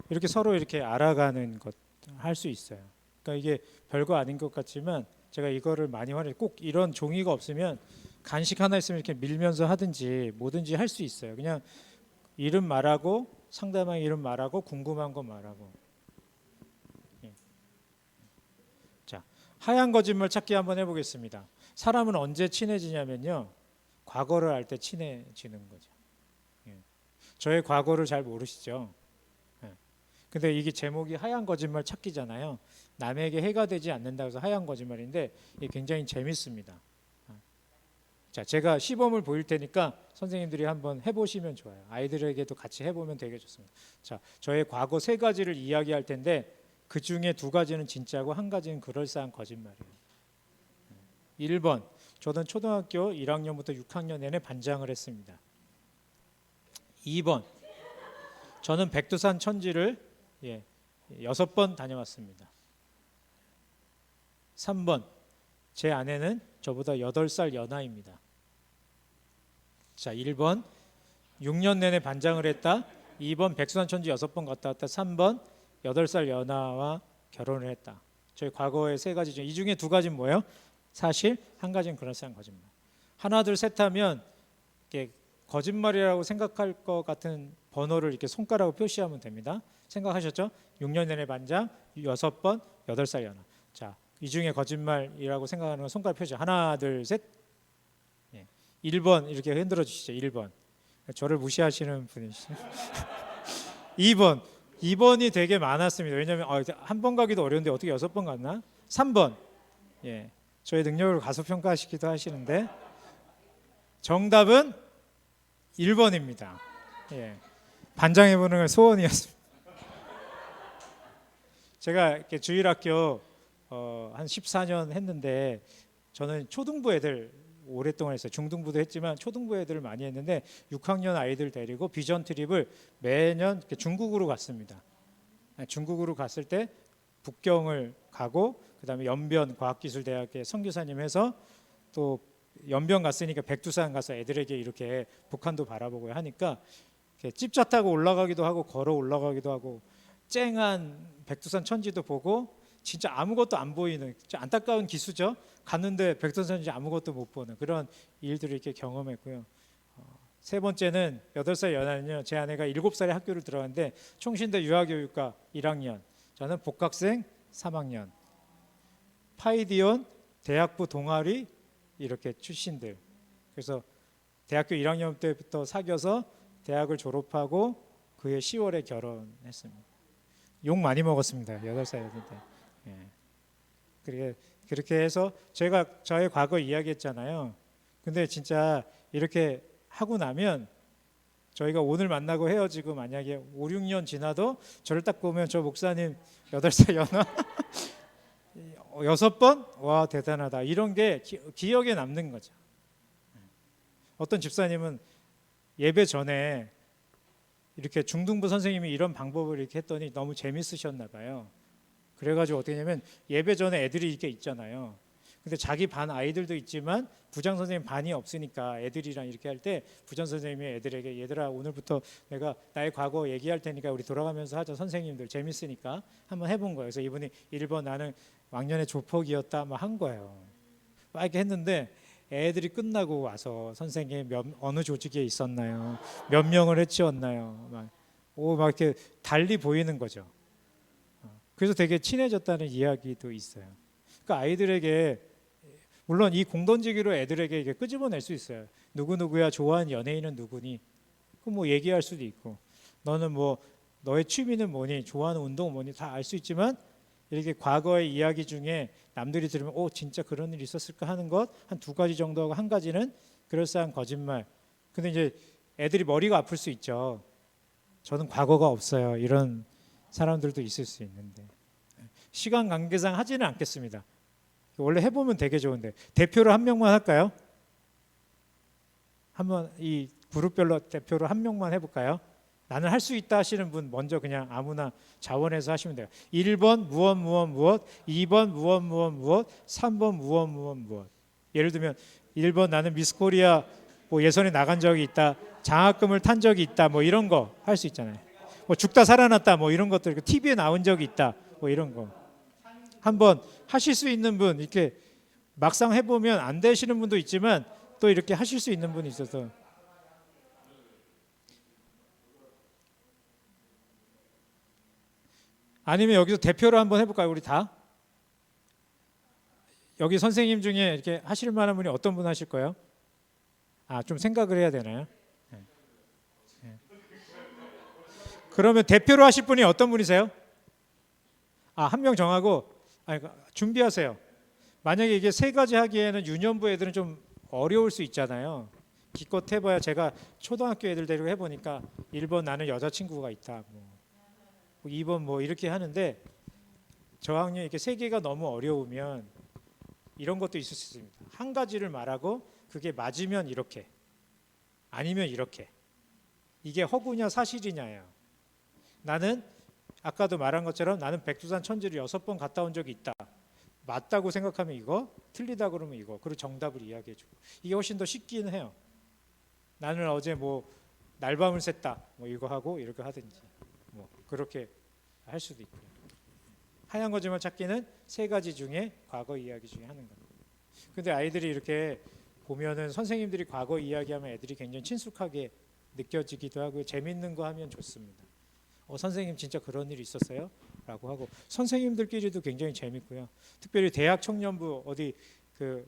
[SPEAKER 1] 이렇게 서로 이렇게 알아가는 것 할 수 있어요. 그러니까 이게 별거 아닌 것 같지만 제가 이거를 많이 활용해 꼭 이런 종이가 없으면 간식 하나 있으면 이렇게 밀면서 하든지 뭐든지 할 수 있어요. 그냥 이름 말하고 상대방 이름 말하고 궁금한 거 말하고. 예. 자, 하얀 거짓말 찾기 한번 해보겠습니다. 사람은 언제 친해지냐면요, 과거를 알 때 친해지는 거죠. 예. 저의 과거를 잘 모르시죠? 예. 근데 이게 제목이 하얀 거짓말 찾기잖아요. 남에게 해가 되지 않는다고 해서 하얀 거짓말인데 이게 굉장히 재밌습니다. 자, 제가 시범을 보일 테니까 선생님들이 한번 해보시면 좋아요. 아이들에게도 같이 해보면 되게 좋습니다. 자, 저의 과거 세 가지를 이야기할 텐데 그 중에 두 가지는 진짜고 한 가지는 그럴싸한 거짓말이에요. 1번, 저는 초등학교 1학년부터 6학년 내내 반장을 했습니다. 2번, 저는 백두산 천지를 6번 다녀왔습니다. 3번, 제 아내는 저보다 8살 연하입니다. 자, 1번 6년 내내 반장을 했다. 2번 백두산 천지 6번 갔다 왔다. 3번 8살 연하와 결혼을 했다. 저희 과거의 세 가지 이 중에 두 가지는 뭐예요? 사실, 한 가지는 그럴싸한 거짓말. 하나 둘 셋 하면 이렇게 거짓말이라고 생각할 것 같은 번호를 이렇게 손가락으로 표시하면 됩니다. 생각하셨죠? 6년 내내 반장, 6번, 8살 연하. 자, 이 중에 거짓말이라고 생각하는 건 손가락 표시. 하나 둘 셋. 1번 이렇게 흔들어 주시죠. 1번. 저를 무시하시는 분이시죠. 2번이 되게 많았습니다. 왜냐하면 한 번 가기도 어려운데 어떻게 6번 갔나? 3번. 저의 능력을 가소평가하시기도 하시는데 정답은 1번입니다. 반장해보는 건 소원이었습니다. 제가 이렇게 주일학교 한 14년 했는데 저는 초등부 애들 오랫동안 했어요. 중등부도 했지만 초등부 애들을 많이 했는데 6학년 아이들 데리고 비전 트립을 매년 중국으로 갔습니다. 중국으로 갔을 때 북경을 가고 그다음에 연변 과학기술대학의 선교사님 해서 또 연변 갔으니까 백두산 가서 애들에게 이렇게 북한도 바라보고 하니까 찝자 타고 올라가기도 하고 걸어 올라가기도 하고 쨍한 백두산 천지도 보고 진짜 아무것도 안 보이는 진짜 안타까운 기수죠. 갔는데 백두산지 아무것도 못 보는 그런 일들을 이렇게 경험했고요. 세 번째는 8살 연하는요. 제 아내가 7살에 학교를 들어갔는데 총신대 유아교육과 1학년, 저는 복학생 3학년, 파이디온 대학부 동아리 이렇게 출신들. 그래서 대학교 1학년 때부터 사귀어서 대학을 졸업하고 그해 10월에 결혼했습니다. 욕 많이 먹었습니다. 8살이었을 때. 예. 그렇게 해서 제가 저의 과거 이야기했잖아요. 근데 진짜 이렇게 하고 나면 저희가 오늘 만나고 헤어지고 만약에 5, 6년 지나도 저를 딱 보면 저 목사님 8살 연하 6번? 와 대단하다. 이런 게 기억에 남는 거죠. 어떤 집사님은 예배 전에 이렇게 중등부 선생님이 이런 방법을 이렇게 했더니 너무 재밌으셨나 봐요. 그래가지고 어떻게 하냐면 예배 전에 애들이 이렇게 있잖아요. 근데 자기 반 아이들도 있지만 부장 선생님 반이 없으니까 애들이랑 이렇게 할 때 부장 선생님이 애들에게 얘들아 오늘부터 내가 나의 과거 얘기할 테니까 우리 돌아가면서 하자. 선생님들 재밌으니까 한번 해본 거예요. 그래서 이분이 1번 나는 왕년에 조폭이었다 막 한 거예요. 막 이렇게 했는데 애들이 끝나고 와서 선생님 어느 조직에 있었나요? 몇 명을 해치웠나요? 막 이렇게 달리 보이는 거죠. 그래서 되게 친해졌다는 이야기도 있어요. 그러니까 아이들에게 물론 이 공던지기로 애들에게 이게 끄집어낼 수 있어요. 누구누구야 좋아하는 연예인은 누구니? 그 뭐 얘기할 수도 있고 너는 뭐 너의 취미는 뭐니? 좋아하는 운동은 뭐니? 다 알 수 있지만 이렇게 과거의 이야기 중에 남들이 들으면 오 진짜 그런 일이 있었을까 하는 것 한 2가지 정도 하고 한 가지는 그럴싸한 거짓말. 근데 이제 애들이 머리가 아플 수 있죠. 저는 과거가 없어요. 이런 사람들도 있을 수 있는데 시간 관계상 하지는 않겠습니다. 원래 해보면 되게 좋은데 대표를 한 명만 할까요? 한번 이 그룹별로 대표를 한 명만 해볼까요? 나는 할 수 있다 하시는 분 먼저 그냥 아무나 자원해서 하시면 돼요. 1번 무엇 무엇 무엇, 2번 무엇 무엇 무엇, 3번 무엇 무엇 무엇. 예를 들면 1번 나는 미스코리아 뭐 예선에 나간 적이 있다, 장학금을 탄 적이 있다, 뭐 이런 거 할 수 있잖아요. 뭐 죽다 살아났다, 뭐 이런 것들 TV에 나온 적이 있다, 뭐 이런 거 한번 하실 수 있는 분 이렇게 막상 해보면 안 되시는 분도 있지만 또 이렇게 하실 수 있는 분이 있어서. 아니면 여기서 대표를 한번 해볼까요? 우리 다 여기 선생님 중에 이렇게 하실 만한 분이 어떤 분 하실 거예요? 좀 생각을 해야 되나요? 네. 네. 그러면 대표로 하실 분이 어떤 분이세요? 한 명 정하고 준비하세요. 만약에 이게 3가지 하기에는 유년부 애들은 좀 어려울 수 있잖아요. 기껏 해봐야 제가 초등학교 애들 데리고 해보니까 1번 나는 여자친구가 있다, 뭐 2번 뭐 이렇게 하는데 저학년 이렇게 3개가 너무 어려우면 이런 것도 있을 수 있습니다. 한 가지를 말하고 그게 맞으면 이렇게 아니면 이렇게. 이게 허구냐 사실이냐예요. 나는 아까도 말한 것처럼 나는 백두산 천지를 6번 갔다 온 적이 있다. 맞다고 생각하면 이거, 틀리다 그러면 이거. 그리고 정답을 이야기해주고. 이게 훨씬 더 쉽긴 해요. 나는 어제 뭐 날밤을 샜다. 뭐 이거 하고 이렇게 하든지. 뭐 그렇게 할 수도 있고요. 하얀 거짓말 찾기는 3가지 중에 과거 이야기 중에 하는 겁니다. 근데 아이들이 이렇게 보면은 선생님들이 과거 이야기하면 애들이 굉장히 친숙하게 느껴지기도 하고 재밌는 거 하면 좋습니다. 선생님 진짜 그런 일이 있었어요? 라고 하고 선생님들끼리도 굉장히 재밌고요. 특별히 대학 청년부 어디 그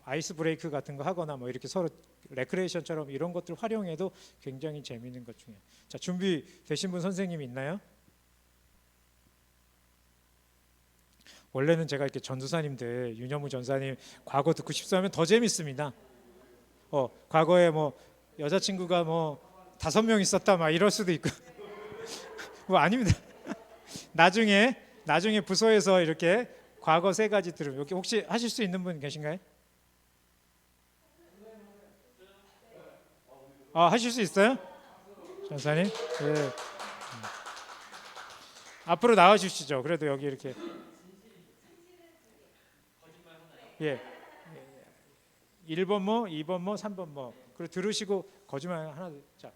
[SPEAKER 1] 아이스 브레이크 같은 거 하거나 뭐 이렇게 서로 레크레이션처럼 이런 것들 활용해도 굉장히 재밌는 것 중에. 자, 준비 되신 분 선생님 있나요? 원래는 제가 이렇게 전도사님들 윤여무 전사님 과거 듣고 싶어 하면 더 재밌습니다. 과거에 뭐 여자친구가 뭐 5명 있었다 막 이럴 수도 있고 뭐 아닙니다. 나중에 부서에서 이렇게 과거 3가지 들으면 여기 혹시 하실 수 있는 분 계신가요? 하실 수 있어요? 전사님? 네. 앞으로 나와 주시죠. 그래도 여기 이렇게 예. 1번 뭐, 2번 뭐, 3번 뭐. 그리고 들으시고 거짓말 하나. 자.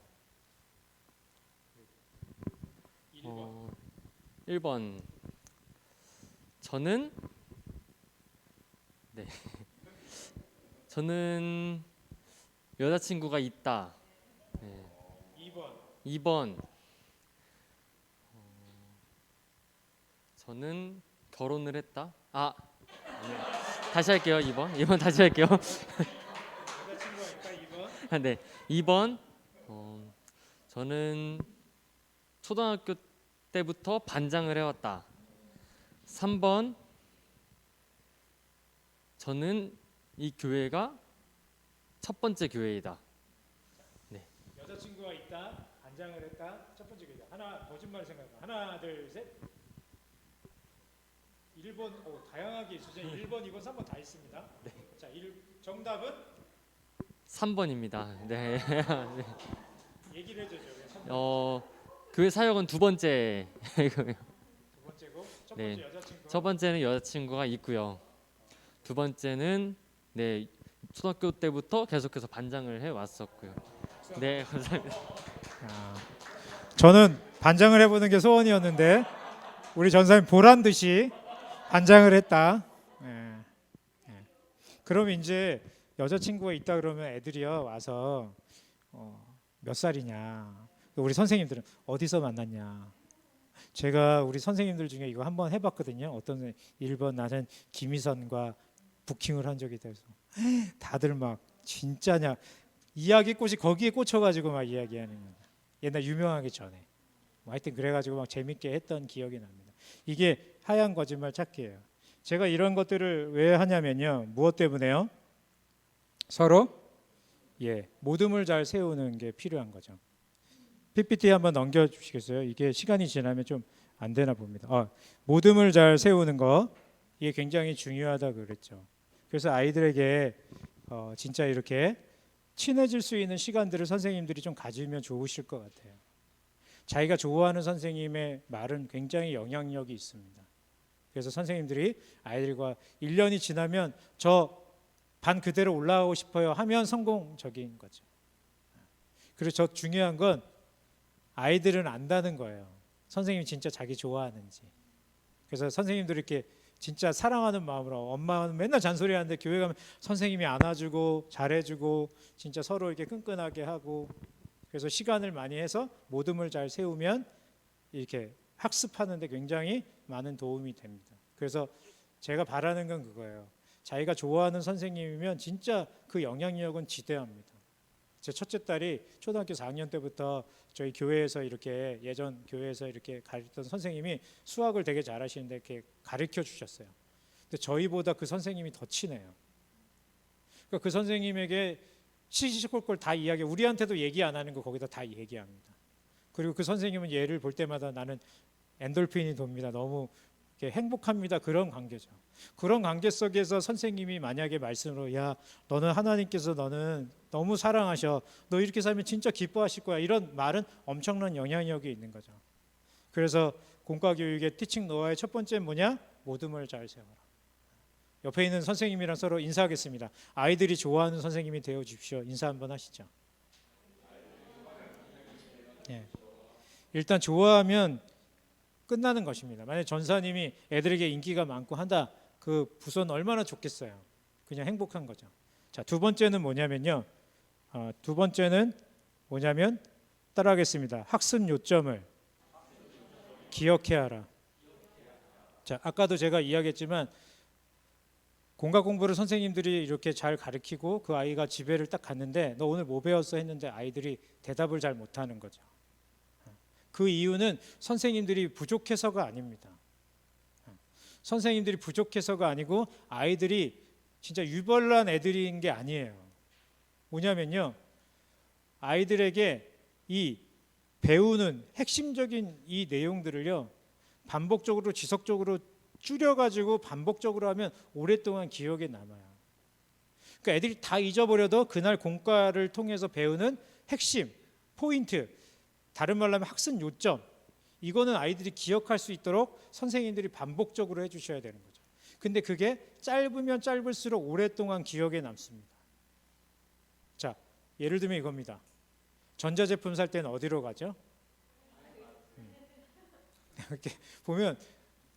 [SPEAKER 2] 1번 저는 네. 저는 여자친구가 있다. 네.
[SPEAKER 1] 2번.
[SPEAKER 2] 2번. 저는 결혼을 했다. 아니요. 다시 할게요. 2번 다시 할게요.
[SPEAKER 1] 여자친구가 있다. 2번.
[SPEAKER 2] 네. 2번. 저는 초등학교 때부터 반장을 해왔다. 3번. 저는 이 교회가 첫 번째 교회이다. 네.
[SPEAKER 1] 여자친구가 있다. 반장을 했다. 첫 번째 교자. 하나 거짓말 생각해. 하나, 둘, 셋. 1번 다양하게 있으죠. 1번, 2번, 3번 다 있습니다.
[SPEAKER 2] 네.
[SPEAKER 1] 자, 정답은
[SPEAKER 2] 3번입니다. 네.
[SPEAKER 1] 얘기를 해줘죠. 왜 3번?
[SPEAKER 2] 교회 사역은 두 번째.
[SPEAKER 1] 두 번째고 첫 번째
[SPEAKER 2] 네.
[SPEAKER 1] 여자친구.
[SPEAKER 2] 첫 번째는 여자친구가 있고요. 두 번째는 네 초등학교 때부터 계속해서 반장을 해 왔었고요. 네, 감사합니다.
[SPEAKER 1] 저는 반장을 해보는 게 소원이었는데 우리 전사님 보란 듯이 반장을 했다. 예. 예. 그럼 이제 여자친구가 있다 그러면 애들이요 와서 몇 살이냐. 우리 선생님들은 어디서 만났냐. 제가 우리 선생님들 중에 이거 한번 해봤거든요. 어떤 1번 나는 김희선과 부킹을 한 적이 돼서 다들 막 진짜냐 이야기꽃이 거기에 꽂혀가지고 막 이야기하는 거예요. 옛날 유명하기 전에 하여튼 그래가지고 막 재밌게 했던 기억이 납니다. 이게 하얀 거짓말 찾기예요. 제가 이런 것들을 왜 하냐면요. 무엇 때문에요? 서로 모둠을 잘 세우는 게 필요한 거죠. PPT 한번 넘겨주시겠어요? 이게 시간이 지나면 좀 안 되나 봅니다. 모둠을 잘 세우는 거 이게 굉장히 중요하다 그랬죠. 그래서 아이들에게 진짜 이렇게 친해질 수 있는 시간들을 선생님들이 좀 가지면 좋으실 것 같아요. 자기가 좋아하는 선생님의 말은 굉장히 영향력이 있습니다. 그래서 선생님들이 아이들과 1년이 지나면 저 반 그대로 올라가고 싶어요 하면 성공적인 거죠. 그리고 저 중요한 건 아이들은 안다는 거예요. 선생님이 진짜 자기 좋아하는지. 그래서 선생님들이 이렇게 진짜 사랑하는 마음으로 엄마는 맨날 잔소리하는데 교회 가면 선생님이 안아주고 잘해주고 진짜 서로 이렇게 끈끈하게 하고 그래서 시간을 많이 해서 모둠을 잘 세우면 이렇게 학습하는 데 굉장히 많은 도움이 됩니다. 그래서 제가 바라는 건 그거예요. 자기가 좋아하는 선생님이면 진짜 그 영향력은 지대합니다. 제 첫째 딸이 초등학교 4학년 때부터 저희 교회에서 이렇게 예전 교회에서 이렇게 가르쳤던 선생님이 수학을 되게 잘하시는데 이렇게 가르쳐 주셨어요. 근데 저희보다 그 선생님이 더 친해요. 그러니까 그 선생님에게 시시콜콜 다 이야기, 우리한테도 얘기 안 하는 거 거기다 다 얘기합니다. 그리고 그 선생님은 얘를 볼 때마다 나는 엔돌핀이 돕니다. 너무 행복합니다. 그런 관계죠. 그런 관계 속에서 선생님이 만약에 말씀으로 야 너는 하나님께서 너는 너무 사랑하셔. 너 이렇게 살면 진짜 기뻐하실 거야. 이런 말은 엄청난 영향력이 있는 거죠. 그래서 공과교육의 티칭 노하우의 첫 번째는 뭐냐? 모둠을 잘 세워라. 옆에 있는 선생님이랑 서로 인사하겠습니다. 아이들이 좋아하는 선생님이 되어 주십시오. 인사 한번 하시죠. 예. 일단 좋아하면 끝나는 것입니다. 만약 전사님이 애들에게 인기가 많고 한다, 그 부서는 얼마나 좋겠어요. 그냥 행복한 거죠. 자, 두 번째는 뭐냐면요. 두 번째는 뭐냐면 따라하겠습니다. 학습 요점을 기억해야 하라. 자, 아까도 제가 이야기했지만 공과 공부를 선생님들이 이렇게 잘 가르치고 그 아이가 집에를 딱 갔는데 너 오늘 뭐 배웠어 했는데 아이들이 대답을 잘 못하는 거죠. 그 이유는 선생님들이 부족해서가 아닙니다. 선생님들이 부족해서가 아니고 아이들이 진짜 유별난 애들인 게 아니에요. 뭐냐면요. 아이들에게 이 배우는 핵심적인 이 내용들을요. 반복적으로 지속적으로 줄여가지고 반복적으로 하면 오랫동안 기억에 남아요. 그러니까 애들이 다 잊어버려도 그날 공과를 통해서 배우는 핵심, 포인트, 다른 말로 하면 학습 요점, 이거는 아이들이 기억할 수 있도록 선생님들이 반복적으로 해주셔야 되는 거죠. 근데 그게 짧으면 짧을수록 오랫동안 기억에 남습니다. 자, 예를 들면 이겁니다. 전자제품 살 때는 어디로 가죠? 이렇게 보면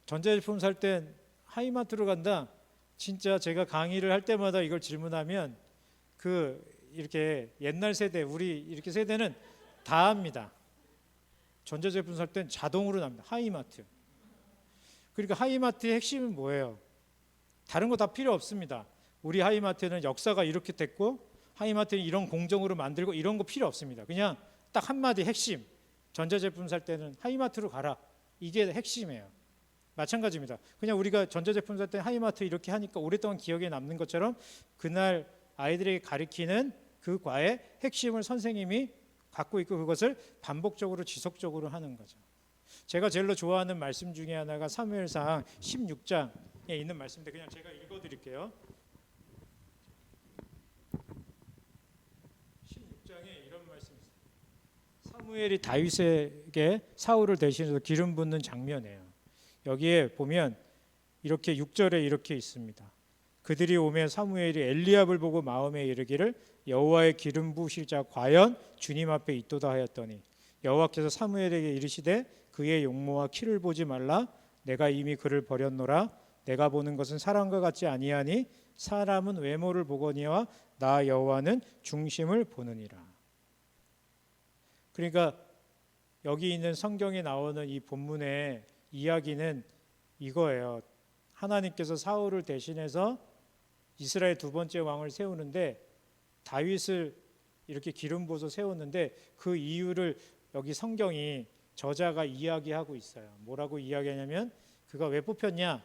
[SPEAKER 1] 전자제품 살 땐 하이마트로 간다. 진짜 제가 강의를 할 때마다 이걸 질문하면 이렇게 옛날 세대, 우리 이렇게 세대는 다 합니다. 전자제품 살 땐 자동으로 납니다. 하이마트. 그러니까 하이마트의 핵심은 뭐예요? 다른 거 다 필요 없습니다. 우리 하이마트는 역사가 이렇게 됐고 하이마트는 이런 공정으로 만들고 이런 거 필요 없습니다. 그냥 딱 한마디 핵심. 전자제품 살 때는 하이마트로 가라. 이게 핵심이에요. 마찬가지입니다. 그냥 우리가 전자제품 살 때 하이마트 이렇게 하니까 오랫동안 기억에 남는 것처럼 그날 아이들에게 가르치는 그 과의 핵심을 선생님이 갖고 있고 그것을 반복적으로 지속적으로 하는 거죠. 제가 제일로 좋아하는 말씀 중에 하나가 사무엘상 16장에 있는 말씀인데 그냥 제가 읽어드릴게요. 16장에 이런 말씀이 있어요. 사무엘이 다윗에게 사울을 대신해서 기름 붓는 장면이에요. 여기에 보면 이렇게 6절에 이렇게 있습니다. 그들이 오매 사무엘이 엘리압을 보고 마음에 이르기를 여호와의 기름 부으실 자 과연 주님 앞에 있도다 하였더니 여호와께서 사무엘에게 이르시되 그의 용모와 키를 보지 말라 내가 이미 그를 버렸노라 내가 보는 것은 사람과 같지 아니하니 사람은 외모를 보거니와 나 여호와는 중심을 보느니라. 그러니까 여기 있는 성경에 나오는 이 본문의 이야기는 이거예요. 하나님께서 사울을 대신해서 이스라엘 두 번째 왕을 세우는데 다윗을 이렇게 기름 부어서 세웠는데 그 이유를 여기 성경이 저자가 이야기하고 있어요. 뭐라고 이야기하냐면 그가 왜 뽑혔냐?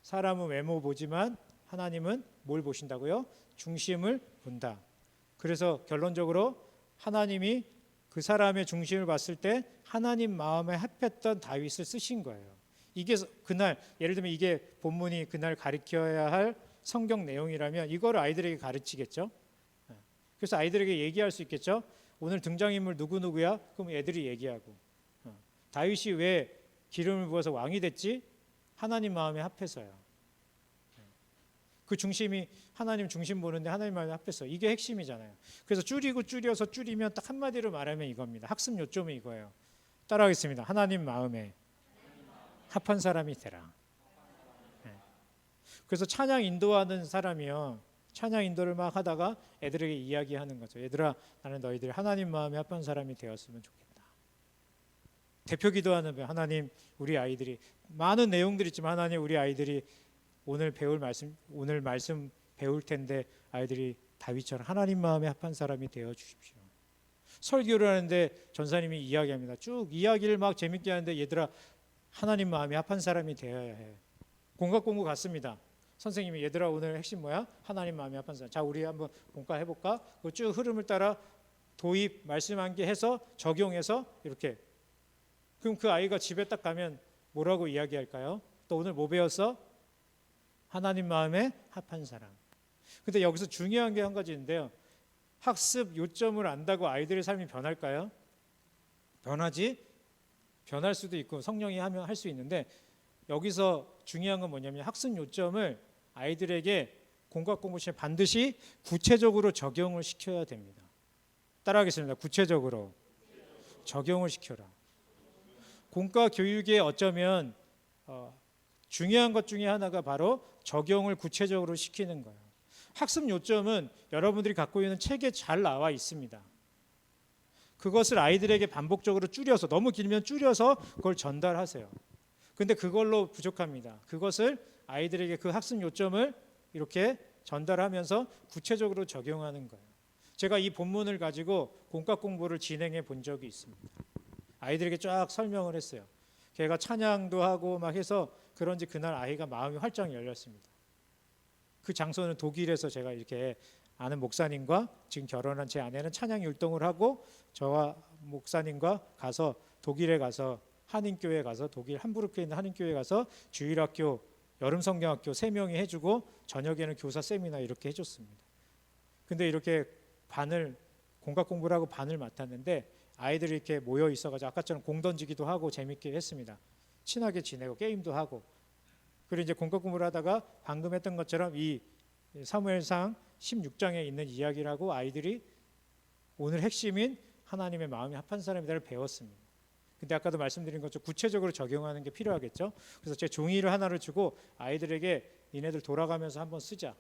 [SPEAKER 1] 사람은 외모 보지만 하나님은 뭘 보신다고요? 중심을 본다. 그래서 결론적으로 하나님이 그 사람의 중심을 봤을 때 하나님 마음에 합했던 다윗을 쓰신 거예요. 이게 그날 예를 들면 이게 본문이 그날 가르쳐야 할 성경 내용이라면 이거를 아이들에게 가르치겠죠. 그래서 아이들에게 얘기할 수 있겠죠. 오늘 등장인물 누구누구야? 그럼 애들이 얘기하고 다윗이 왜 기름을 부어서 왕이 됐지? 하나님 마음에 합해서요. 그 중심이 하나님 중심 보는데 하나님 마음에 합해서 이게 핵심이잖아요. 그래서 줄여서 줄이면 딱 한마디로 말하면 이겁니다. 학습 요점이 이거예요. 따라하겠습니다. 하나님 마음에 합한 사람이 되라. 그래서 찬양 인도하는 사람이요. 찬양 인도를 막 하다가 애들에게 이야기하는 거죠. 얘들아, 나는 너희들이 하나님 마음에 합한 사람이 되었으면 좋겠다. 대표 기도하는 하나님, 우리 아이들이 많은 내용들이 있지만 하나님, 우리 아이들이 오늘 말씀 배울 텐데 아이들이 다윗처럼 하나님 마음에 합한 사람이 되어 주십시오. 설교를 하는데 전사님이 이야기합니다. 쭉 이야기를 막 재밌게 하는데 얘들아, 하나님 마음에 합한 사람이 되어야 해. 공각 공부 갔습니다. 선생님이 얘들아 오늘 핵심 뭐야? 하나님 마음에 합한 사람. 자, 우리 한번 공과 해볼까? 그 쭉 흐름을 따라 도입 말씀한 게 해서 적용해서 이렇게. 그럼 그 아이가 집에 딱 가면 뭐라고 이야기할까요? 또 오늘 뭐 배웠어? 하나님 마음에 합한 사람. 근데 여기서 중요한 게 한 가지 있는데요. 학습 요점을 안다고 아이들의 삶이 변할까요? 변할 수도 있고 성령이 하면 할 수 있는데 여기서 중요한 건 뭐냐면 학습 요점을 아이들에게 공각 공부 시에 반드시 구체적으로 적용을 시켜야 됩니다. 따라하겠습니다. 구체적으로 적용을 시켜라. 공과 교육에 어쩌면 중요한 것 중에 하나가 바로 적용을 구체적으로 시키는 거예요. 학습 요점은 여러분들이 갖고 있는 책에 잘 나와 있습니다. 그것을 아이들에게 반복적으로 줄여서 너무 길면 줄여서 그걸 전달하세요. 근데 그걸로 부족합니다. 그것을 아이들에게 그 학습 요점을 이렇게 전달하면서 구체적으로 적용하는 거예요. 제가 이 본문을 가지고 공과 공부를 진행해 본 적이 있습니다. 아이들에게 쫙 설명을 했어요. 걔가 찬양도 하고 막 해서 그런지 그날 아이가 마음이 활짝 열렸습니다. 그 장소는 독일에서 제가 이렇게 아는 목사님과 지금 결혼한 제 아내는 찬양 율동을 하고 저와 목사님과 가서 독일에 가서 한인교회 가서 독일 함부르크에 있는 한인교회 가서 주일학교 여름성경학교 3명이 해주고 저녁에는 교사 세미나 이렇게 해줬습니다. 근데 이렇게 공각 공부를 하고 반을 맡았는데 아이들이 이렇게 모여 있어가지고 아까처럼 공 던지기도 하고 재밌게 했습니다. 친하게 지내고 게임도 하고. 그리고 이제 공각 공부를 하다가 방금 했던 것처럼 이 사무엘상 16장에 있는 이야기를 하고 아이들이 오늘 핵심인 하나님의 마음이 합한 사람이다를 배웠습니다. 근데 아까도 말씀드린 것처럼 구체적으로 적용하는 게 필요하겠죠. 그래서 제 종이를 하나를 주고 아이들에게 니네들 돌아가면서 한번 쓰자.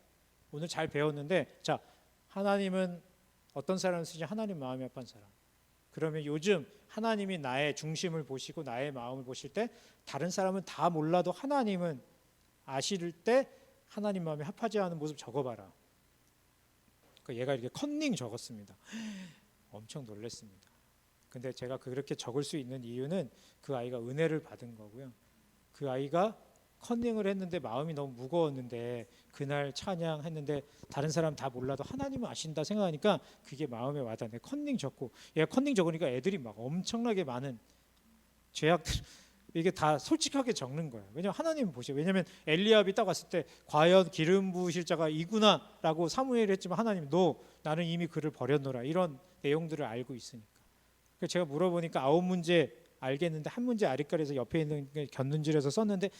[SPEAKER 1] 오늘 잘 배웠는데 자, 하나님은 어떤 사람을 쓰지? 하나님 마음이 합한 사람. 그러면 요즘 하나님이 나의 중심을 보시고 나의 마음을 보실 때 다른 사람은 다 몰라도 하나님은 아실 때 하나님 마음이 합하지 않은 모습 적어봐라. 그러니까 얘가 이렇게 컨닝 적었습니다. 엄청 놀랐습니다. 근데 제가 그렇게 적을 수 있는 이유는 그 아이가 은혜를 받은 거고요. 그 아이가 컨닝을 했는데 마음이 너무 무거웠는데 그날 찬양했는데 다른 사람 다 몰라도 하나님은 아신다 생각하니까 그게 마음에 와닿네. 컨닝 적고 얘가 컨닝 적으니까 애들이 막 엄청나게 많은 죄악들 이게 다 솔직하게 적는 거예요. 왜냐하면 하나님 보세요. 왜냐하면 엘리압이 딱 왔을 때 과연 기름 부으실 자가 이구나라고 사무엘이 했지만 하나님 너 나는 이미 그를 버렸노라 이런 내용들을 알고 있으니까. 그래서 제가 물어보니까 9문제 알겠는데 한 문제 아리까리에서 옆에 있는 게 곁눈질해서 썼는데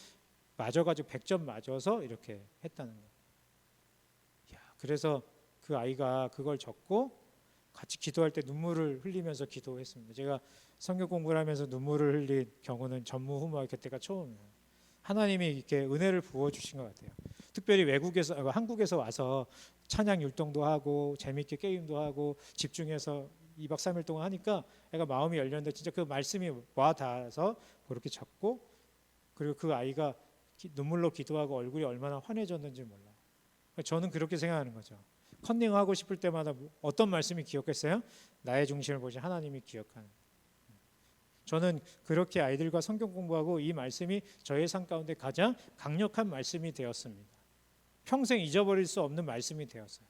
[SPEAKER 1] 맞아가지고 100점 맞아서 이렇게 했다는 거예요. 그래서 그 아이가 그걸 적고 같이 기도할 때 눈물을 흘리면서 기도했습니다. 제가 성경 공부를 하면서 눈물을 흘린 경우는 전무후무하게 그때가 처음이에요. 하나님이 이렇게 은혜를 부어주신 것 같아요. 특별히 외국에서 한국에서 와서 찬양 율동도 하고 재밌게 게임도 하고 집중해서 2박 3일 동안 하니까 애가 마음이 열렸는데 진짜 그 말씀이 와 닿아서 그렇게 적고 그리고 그 아이가 눈물로 기도하고 얼굴이 얼마나 환해졌는지 몰라요. 저는 그렇게 생각하는 거죠. 컨닝하고 싶을 때마다 어떤 말씀이 기억했어요? 나의 중심을 보신 하나님이 기억하는. 저는 그렇게 아이들과 성경 공부하고 이 말씀이 저의 삶 가운데 가장 강력한 말씀이 되었습니다. 평생 잊어버릴 수 없는 말씀이 되었어요.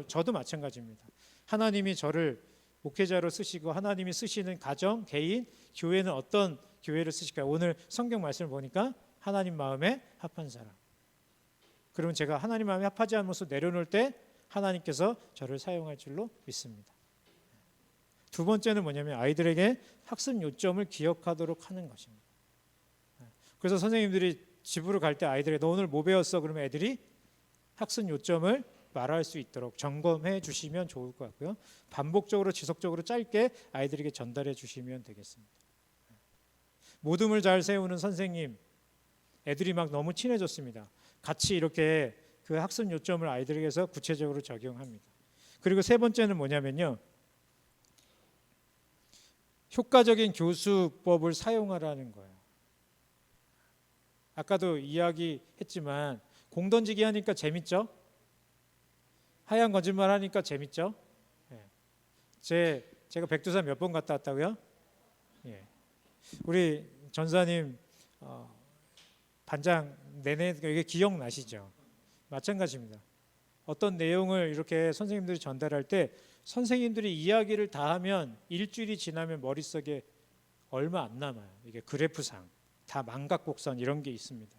[SPEAKER 1] 저도 마찬가지입니다. 하나님이 저를 목회자로 쓰시고 하나님이 쓰시는 가정, 개인, 교회는 어떤 교회를 쓰실까요? 오늘 성경 말씀을 보니까 하나님 마음에 합한 사람. 그러면 제가 하나님 마음에 합하지 않은 모습 내려놓을 때 하나님께서 저를 사용할 줄로 믿습니다. 두 번째는 뭐냐면 아이들에게 학습 요점을 기억하도록 하는 것입니다. 그래서 선생님들이 집으로 갈 때 아이들에게 너 오늘 뭐 배웠어? 그러면 애들이 학습 요점을 말할 수 있도록 점검해 주시면 좋을 것 같고요. 반복적으로 지속적으로 짧게 아이들에게 전달해 주시면 되겠습니다. 모둠을 잘 세우는 선생님, 애들이 막 너무 친해졌습니다. 같이 이렇게 그 학습 요점을 아이들에게서 구체적으로 적용합니다. 그리고 세 번째는 뭐냐면요. 효과적인 교수법을 사용하라는 거예요. 아까도 이야기했지만 공 던지기 하니까 재밌죠? 하얀 거짓말 하니까 재밌죠? 제가 백두산 몇 번 갔다 왔다고요? 우리 전사님 반장 내내 이게 기억나시죠? 마찬가지입니다. 어떤 내용을 이렇게 선생님들이 전달할 때 선생님들이 이야기를 다 하면 일주일이 지나면 머릿속에 얼마 안 남아요. 이게 그래프상 다 망각곡선 이런 게 있습니다.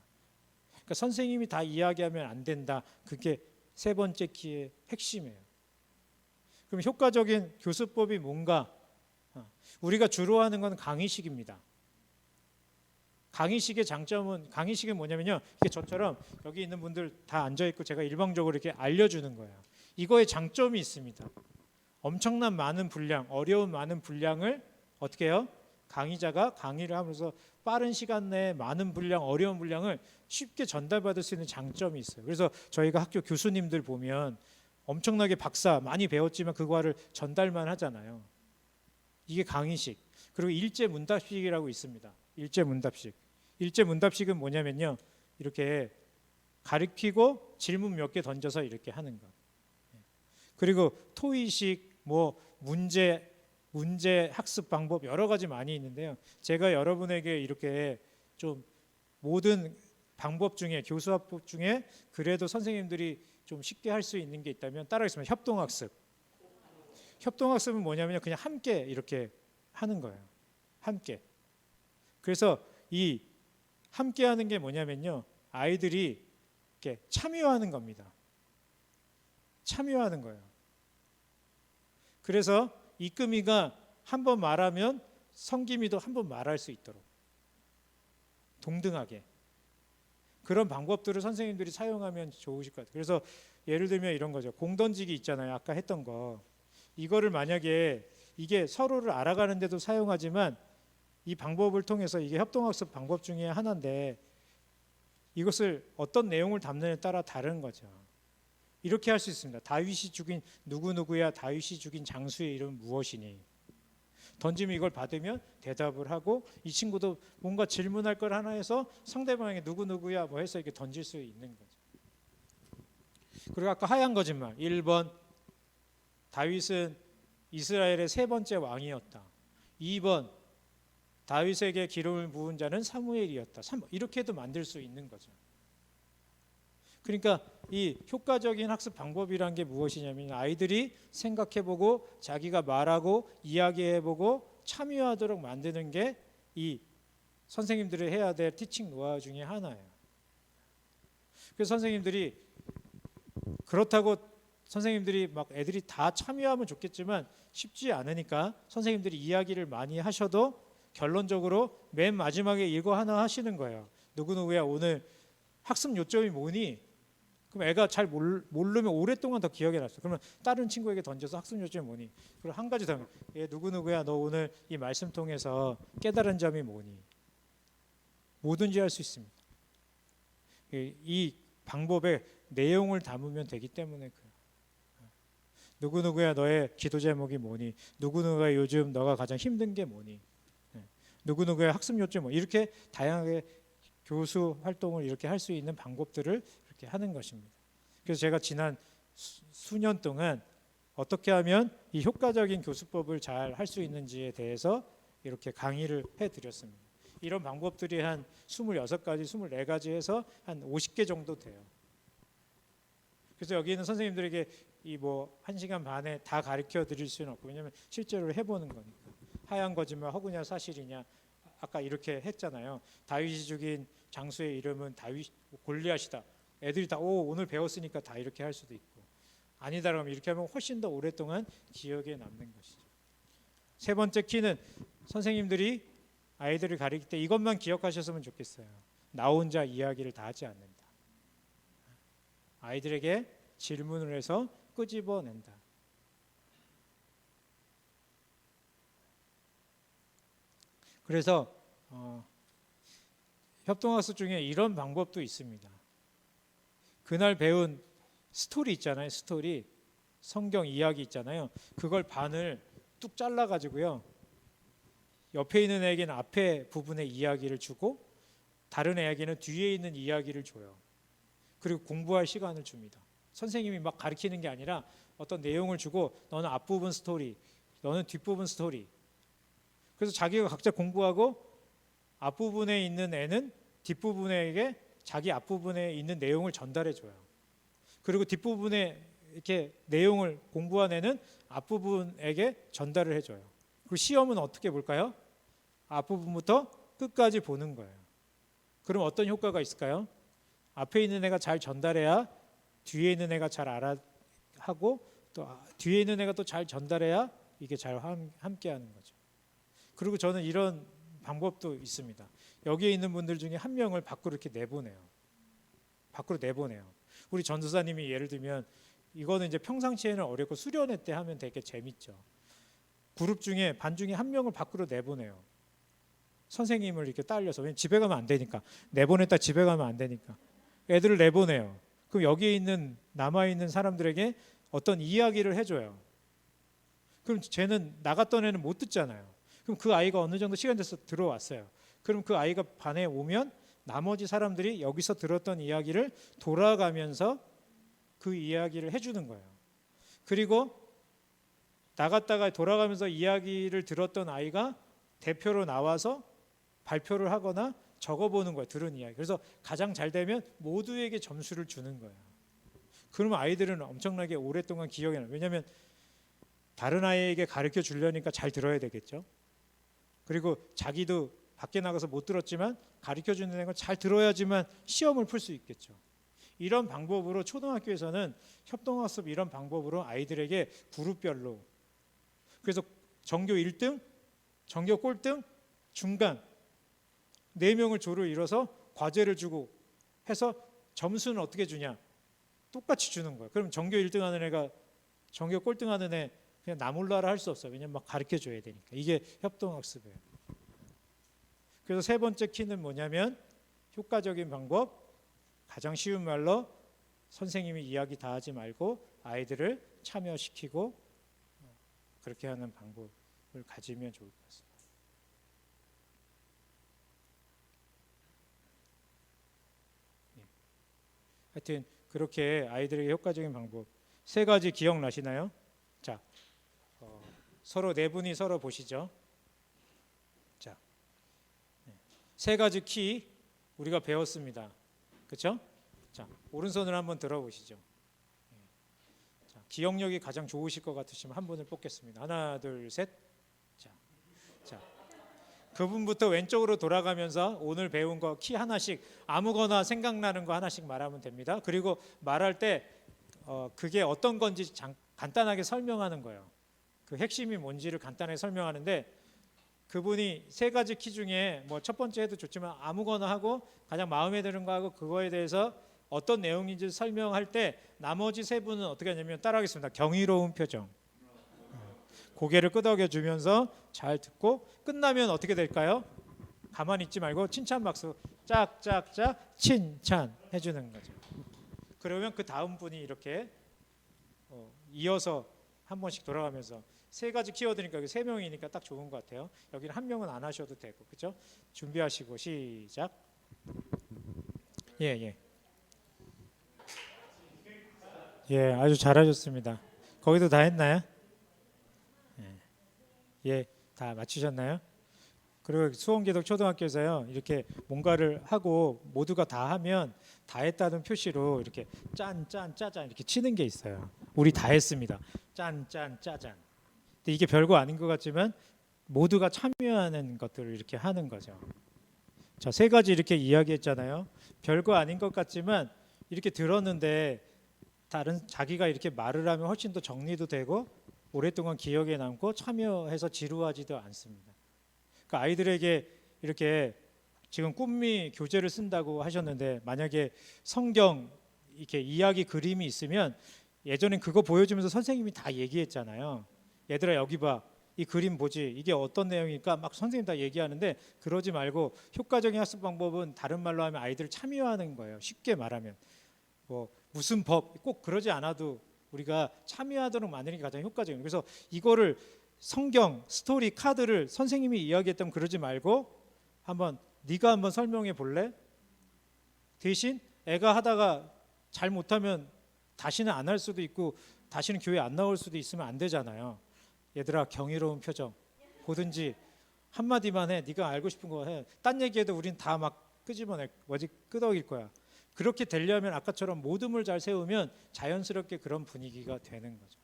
[SPEAKER 1] 그러니까 선생님이 다 이야기하면 안 된다. 그게 세 번째 키의 핵심이에요. 그럼 효과적인 교수법이 뭔가? 우리가 주로 하는 건 강의식입니다. 강의식의 장점은 강의식은 뭐냐면요. 이게 저처럼 여기 있는 분들 다 앉아 있고 제가 일방적으로 이렇게 알려주는 거예요. 이거에 장점이 있습니다. 엄청난 많은 분량, 어려운 많은 분량을 어떻게 해요? 강의자가 강의를 하면서 빠른 시간 내에 많은 분량, 어려운 분량을 쉽게 전달받을 수 있는 장점이 있어요. 그래서 저희가 학교 교수님들 보면 엄청나게 박사 많이 배웠지만 그거를 전달만 하잖아요. 이게 강의식. 그리고 일제 문답식이라고 있습니다. 일제 문답식. 일제 문답식은 뭐냐면요. 이렇게 가르치고 질문 몇 개 던져서 이렇게 하는 것. 그리고 토의식, 뭐 문제 학습 방법 여러 가지 많이 있는데요. 제가 여러분에게 이렇게 좀 모든 방법 중에 교수학법 중에 그래도 선생님들이 좀 쉽게 할 수 있는 게 있다면 따라하겠습니다. 협동학습. 협동학습은 뭐냐면요. 그냥 함께 이렇게 하는 거예요. 함께. 그래서 이 함께 하는 게 뭐냐면요. 아이들이 이렇게 참여하는 겁니다. 참여하는 거예요. 그래서 이금희가 한 번 말하면 성김이도 한 번 말할 수 있도록 동등하게 그런 방법들을 선생님들이 사용하면 좋으실 것 같아요. 그래서 예를 들면 이런 거죠. 공 던지기 있잖아요. 아까 했던 거. 이거를 만약에 이게 서로를 알아가는 데도 사용하지만 이 방법을 통해서 이게 협동학습 방법 중에 하나인데 이것을 어떤 내용을 담느냐에 따라 다른 거죠. 이렇게 할 수 있습니다. 다윗이 죽인 누구누구야, 다윗이 죽인 장수의 이름은 무엇이니? 던지면 이걸 받으면 대답을 하고, 이 친구도 뭔가 질문할 걸 하나 해서 상대방에게 누구누구야 뭐 해서 이렇게 던질 수 있는 거죠. 그리고 아까 하얀 거짓말 1번, 다윗은 이스라엘의 세 번째 왕이었다. 2번, 다윗에게 기름을 부은 자는 사무엘이었다. 3번, 이렇게도 만들 수 있는 거죠. 그러니까 이 효과적인 학습 방법이란 게 무엇이냐면 아이들이 생각해보고 자기가 말하고 이야기해보고 참여하도록 만드는 게 이 선생님들이 해야 될 티칭 노하우 중에 하나예요. 그래서 선생님들이 그렇다고 선생님들이 막 애들이 다 참여하면 좋겠지만 쉽지 않으니까 선생님들이 이야기를 많이 하셔도 결론적으로 맨 마지막에 이거 하나 하시는 거예요. 누구누구야 오늘 학습 요점이 뭐니? 그럼 애가 잘 모르면 오랫동안 더 기억에 났어. 그러면 다른 친구에게 던져서 학습 요점이 뭐니? 그리고 한 가지 더, 얘 누구누구야 너 오늘 이 말씀 통해서 깨달은 점이 뭐니? 뭐든지 할 수 있습니다. 이 방법에 내용을 담으면 되기 때문에 그래요. 누구누구야 너의 기도 제목이 뭐니? 누구누구야 요즘 너가 가장 힘든 게 뭐니? 누구누구야 학습 요점 뭐 이렇게 다양하게 교수 활동을 이렇게 할 수 있는 방법들을 이렇게 하는 것입니다. 그래서 제가 지난 수년 동안 어떻게 하면 이 효과적인 교수법을 잘 할 수 있는지에 대해서 이렇게 강의를 해드렸습니다. 이런 방법들이 한 26가지, 24가지 해서 한 50개 정도 돼요. 그래서 여기 있는 선생님들에게 이 뭐 1시간 반에 다 가르쳐 드릴 수는 없고, 왜냐하면 실제로 해보는 거니까. 하얀 거짓말 허구냐 사실이냐, 아까 이렇게 했잖아요. 다윗이 죽인 장수의 이름은 골리앗이다. 애들이 다 오늘 배웠으니까 다 이렇게 할 수도 있고, 아니다 그러면 이렇게 하면 훨씬 더 오랫동안 기억에 남는 것이죠. 세 번째 키는 선생님들이 아이들을 가르칠 때 이것만 기억하셨으면 좋겠어요. 나 혼자 이야기를 다 하지 않는다. 아이들에게 질문을 해서 끄집어낸다. 그래서 협동학습 중에 이런 방법도 있습니다. 그날 배운 스토리 있잖아요. 스토리, 성경 이야기 있잖아요. 그걸 반을 뚝 잘라가지고요, 옆에 있는 애에게는 앞에 부분의 이야기를 주고 다른 애에게는 뒤에 있는 이야기를 줘요. 그리고 공부할 시간을 줍니다. 선생님이 막 가르치는 게 아니라 어떤 내용을 주고 너는 앞부분 스토리, 너는 뒷부분 스토리. 그래서 자기가 각자 공부하고 앞부분에 있는 애는 뒷부분에게 자기 앞부분에 있는 내용을 전달해 줘요. 그리고 뒷부분에 이렇게 내용을 공부한 애는 앞부분에게 전달을 해줘요. 그 시험은 어떻게 볼까요? 앞부분부터 끝까지 보는 거예요. 그럼 어떤 효과가 있을까요? 앞에 있는 애가 잘 전달해야 뒤에 있는 애가 잘 알아하고, 또 뒤에 있는 애가 또 잘 전달해야 이게 잘 함께하는 거죠. 그리고 저는 이런 방법도 있습니다. 여기에 있는 분들 중에 한 명을 밖으로 이렇게 내보내요. 밖으로 내보내요. 우리 전도사님이 예를 들면, 이거는 이제 평상시에는 어렵고 수련회 때 하면 되게 재밌죠. 그룹 중에 반 중에 한 명을 밖으로 내보내요. 선생님을 이렇게 딸려서. 왜냐면 집에 가면 안 되니까. 내보냈다 집에 가면 안 되니까. 애들을 내보내요. 그럼 여기에 있는 남아있는 사람들에게 어떤 이야기를 해줘요. 그럼 쟤는 나갔던 애는 못 듣잖아요. 그럼 그 아이가 어느 정도 시간 돼서 들어왔어요. 그럼 그 아이가 반에 오면 나머지 사람들이 여기서 들었던 이야기를 돌아가면서 그 이야기를 해주는 거예요. 그리고 나갔다가 돌아가면서 이야기를 들었던 아이가 대표로 나와서 발표를 하거나 적어보는 거예요. 들은 이야기. 그래서 가장 잘 되면 모두에게 점수를 주는 거예요. 그러면 아이들은 엄청나게 오랫동안 기억에 나요. 왜냐하면 다른 아이에게 가르쳐 주려니까 잘 들어야 되겠죠. 그리고 자기도 밖에 나가서 못 들었지만 가르쳐 주는 애가 잘 들어야지만 시험을 풀 수 있겠죠. 이런 방법으로 초등학교에서는 협동학습 이런 방법으로 아이들에게 그룹별로, 그래서 전교 1등, 전교 꼴등, 중간 4명을 조를 이뤄서 과제를 주고 해서 점수는 어떻게 주냐? 똑같이 주는 거예요. 그럼 전교 1등 하는 애가 전교 꼴등 하는 애 그냥 나 몰라라 할 수 없어요. 왜냐면 막 가르쳐 줘야 되니까. 이게 협동학습이에요. 그래서 세 번째 키는 뭐냐면 효과적인 방법, 가장 쉬운 말로 선생님이 이야기 다 하지 말고 아이들을 참여시키고 그렇게 하는 방법을 가지면 좋을 것 같습니다. 하여튼 그렇게 아이들에게 효과적인 방법 세 가지 기억나시나요? 자, 서로 네 분이 서로 보시죠. 자, 세 가지 키 우리가 배웠습니다. 그렇죠? 자, 오른손을 한번 들어보시죠. 자, 기억력이 가장 좋으실 것 같으시면 한 분을 뽑겠습니다. 하나, 둘, 셋. 자, 그분부터 왼쪽으로 돌아가면서 오늘 배운 거 키 하나씩 아무거나 생각나는 거 하나씩 말하면 됩니다. 그리고 말할 때 그게 어떤 건지 간단하게 설명하는 거예요. 그 핵심이 뭔지를 간단하게 설명하는데 그분이 세 가지 키 중에 뭐 첫 번째 해도 좋지만 아무거나 하고 가장 마음에 드는 거 하고 그거에 대해서 어떤 내용인지 설명할 때 나머지 세 분은 어떻게 하냐면 따라하겠습니다. 경이로운 표정. 고개를 끄덕여 주면서 잘 듣고 끝나면 어떻게 될까요? 가만히 있지 말고 칭찬 박수 짝짝짝 칭찬 해주는 거죠. 그러면 그 다음 분이 이렇게 이어서 한 번씩 돌아가면서 세 가지 키워드니까 세 명이니까 딱 좋은 것 같아요. 여기는 한 명은 안 하셔도 되고 그렇죠? 준비하시고 시작. 예. 예, 아주 잘하셨습니다. 거기도 다 했나요? 예, 다 맞추셨나요? 그리고 수원기독 초등학교에서요 이렇게 뭔가를 하고 모두가 다 하면 다 했다는 표시로 이렇게 짠짠 짜잔 이렇게 치는 게 있어요. 우리 다 했습니다. 짠짠 짜잔. 근데 이게 별거 아닌 것 같지만 모두가 참여하는 것들을 이렇게 하는 거죠. 자, 세 가지 이렇게 이야기했잖아요. 별거 아닌 것 같지만 이렇게 들었는데 다른 자기가 이렇게 말을 하면 훨씬 더 정리도 되고 오랫동안 기억에 남고 참여해서 지루하지도 않습니다. 그러니까 아이들에게 이렇게 지금 꿈미 교재를 쓴다고 하셨는데 만약에 성경 이렇게 이야기 그림이 있으면 예전엔 그거 보여주면서 선생님이 다 얘기했잖아요. 얘들아 여기 봐. 이 그림 보지. 이게 어떤 내용일까? 막 선생님 다 얘기하는데 그러지 말고 효과적인 학습 방법은 다른 말로 하면 아이들 참여하는 거예요. 쉽게 말하면. 뭐 무슨 법 꼭 그러지 않아도 우리가 참여하도록 만드는 게 가장 효과적이에요. 그래서 이거를 성경 스토리 카드를 선생님이 이야기했다면 그러지 말고 네가 한번 설명해 볼래? 대신 애가 하다가 잘 못하면 다시는 안 할 수도 있고 다시는 교회 안 나올 수도 있으면 안 되잖아요. 얘들아 경이로운 표정 보든지 한마디만 해. 네가 알고 싶은 거 해. 딴 얘기해도 우린 다 막 끄집어내 끄덕일 거야. 그렇게 되려면 아까처럼 모둠을 잘 세우면 자연스럽게 그런 분위기가 되는 거죠.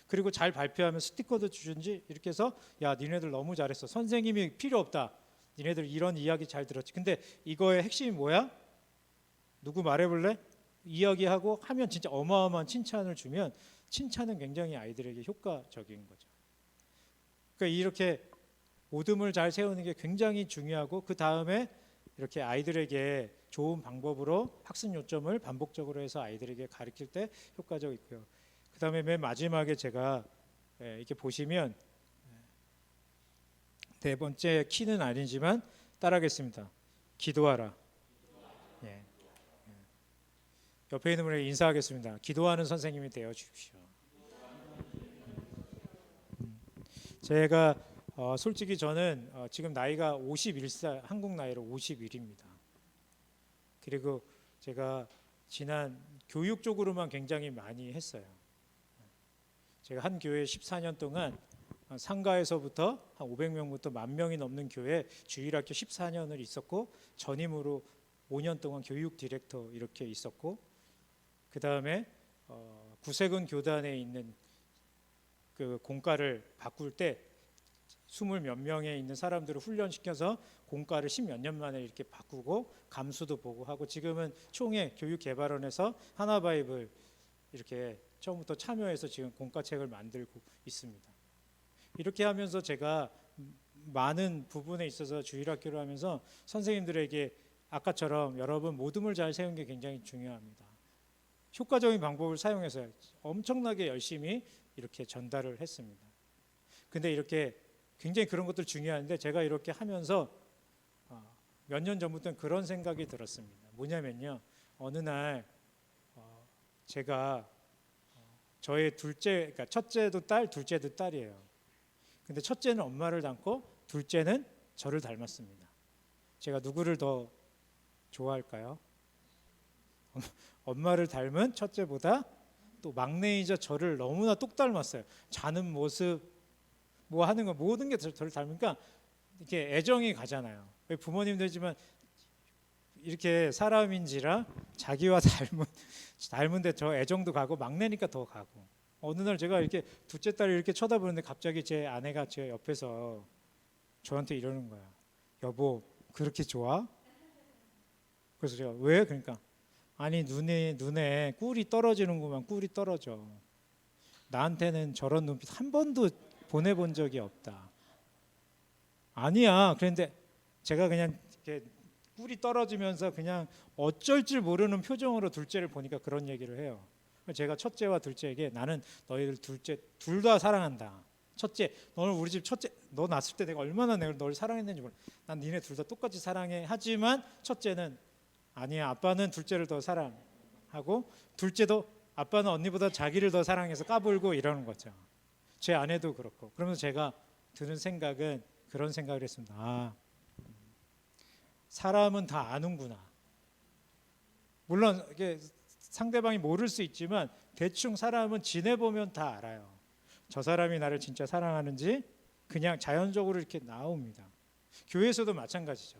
[SPEAKER 1] 그리고 잘 발표하면 스티커도 주든지 이렇게 해서 야 니네들 너무 잘했어. 선생님이 필요 없다. 니네들 이런 이야기 잘 들었지. 근데 이거의 핵심이 뭐야? 누구 말해볼래? 이야기하고 하면 진짜 어마어마한 칭찬을 주면 칭찬은 굉장히 아이들에게 효과적인 거죠. 그러니까 이렇게 모둠을 잘 세우는 게 굉장히 중요하고 그 다음에 이렇게 아이들에게 좋은 방법으로 학습 요점을 반복적으로 해서 아이들에게 가르칠 때 효과적이고요. 그 다음에 맨 마지막에 제가 이렇게 보시면 네 번째 키는 아니지만 따라하겠습니다. 기도하라. 예. 옆에 있는 분에게 인사하겠습니다. 기도하는 선생님이 되어 주십시오. 제가 솔직히 저는 지금 나이가 51살, 한국 나이로 51입니다. 그리고 제가 지난 교육 쪽으로만 굉장히 많이 했어요. 제가 한 교회 14년 동안 상가에서부터 한 500명부터 10,000명이 넘는 교회 주일학교 14년을 있었고 전임으로 5년 동안 교육 디렉터 이렇게 있었고 그 다음에 구세군 교단에 있는 그 공과를 바꿀 때 20몇 명에 있는 사람들을 훈련시켜서 공과를 10몇 년 만에 이렇게 바꾸고 감수도 보고 하고 지금은 총회 교육개발원에서 하나바이블 이렇게 처음부터 참여해서 지금 공과책을 만들고 있습니다. 이렇게 하면서 제가 많은 부분에 있어서 주일학교를 하면서 선생님들에게 아까처럼 여러분 모둠을 잘 세우는 게 굉장히 중요합니다. 효과적인 방법을 사용해서 엄청나게 열심히 이렇게 전달을 했습니다. 근데 이렇게 굉장히 그런 것들 중요한데 제가 이렇게 하면서 몇 년 전부터는 그런 생각이 들었습니다. 뭐냐면요, 어느 날 제가 저의 둘째, 그러니까 첫째도 딸, 둘째도 딸이에요. 근데 첫째는 엄마를 닮고 둘째는 저를 닮았습니다. 제가 누구를 더 좋아할까요? 엄마를 닮은 첫째보다 또 막내이자 저를 너무나 똑 닮았어요. 자는 모습, 뭐 하는 거 모든 게 저를 닮으니까 이렇게 애정이 가잖아요. 부모님도 있지만 이렇게 사람인지라 자기와 닮은데 저 애정도 가고 막내니까 더 가고. 어느 날 제가 이렇게 둘째 딸을 이렇게 쳐다보는데 갑자기 제 아내가 제 옆에서 저한테 이러는 거야. 여보, 그렇게 좋아? 그래서 제가 왜? 그러니까 아니 눈에 꿀이 떨어지는구만. 꿀이 떨어져. 나한테는 저런 눈빛 한 번도 보내본 적이 없다. 아니야. 그런데 제가 그냥 이렇게 꿀이 떨어지면서 그냥 어쩔 줄 모르는 표정으로 둘째를 보니까 그런 얘기를 해요. 제가 첫째와 둘째에게 나는 너희들 둘째 둘 다 사랑한다. 첫째, 너는 우리 집 첫째, 너 낳았을 때 내가 얼마나 널 사랑했는지 몰라. 난 니네 둘 다 똑같이 사랑해. 하지만 첫째는 아니야. 아빠는 둘째를 더 사랑하고 둘째도 아빠는 언니보다 자기를 더 사랑해서 까불고 이러는 거죠. 제 아내도 그렇고. 그러면서 제가 드는 생각은 그런 생각을 했습니다. 아, 사람은 다 아는구나. 물론 이게 상대방이 모를 수 있지만 대충 사람은 지내보면 다 알아요. 저 사람이 나를 진짜 사랑하는지 그냥 자연적으로 이렇게 나옵니다. 교회에서도 마찬가지죠.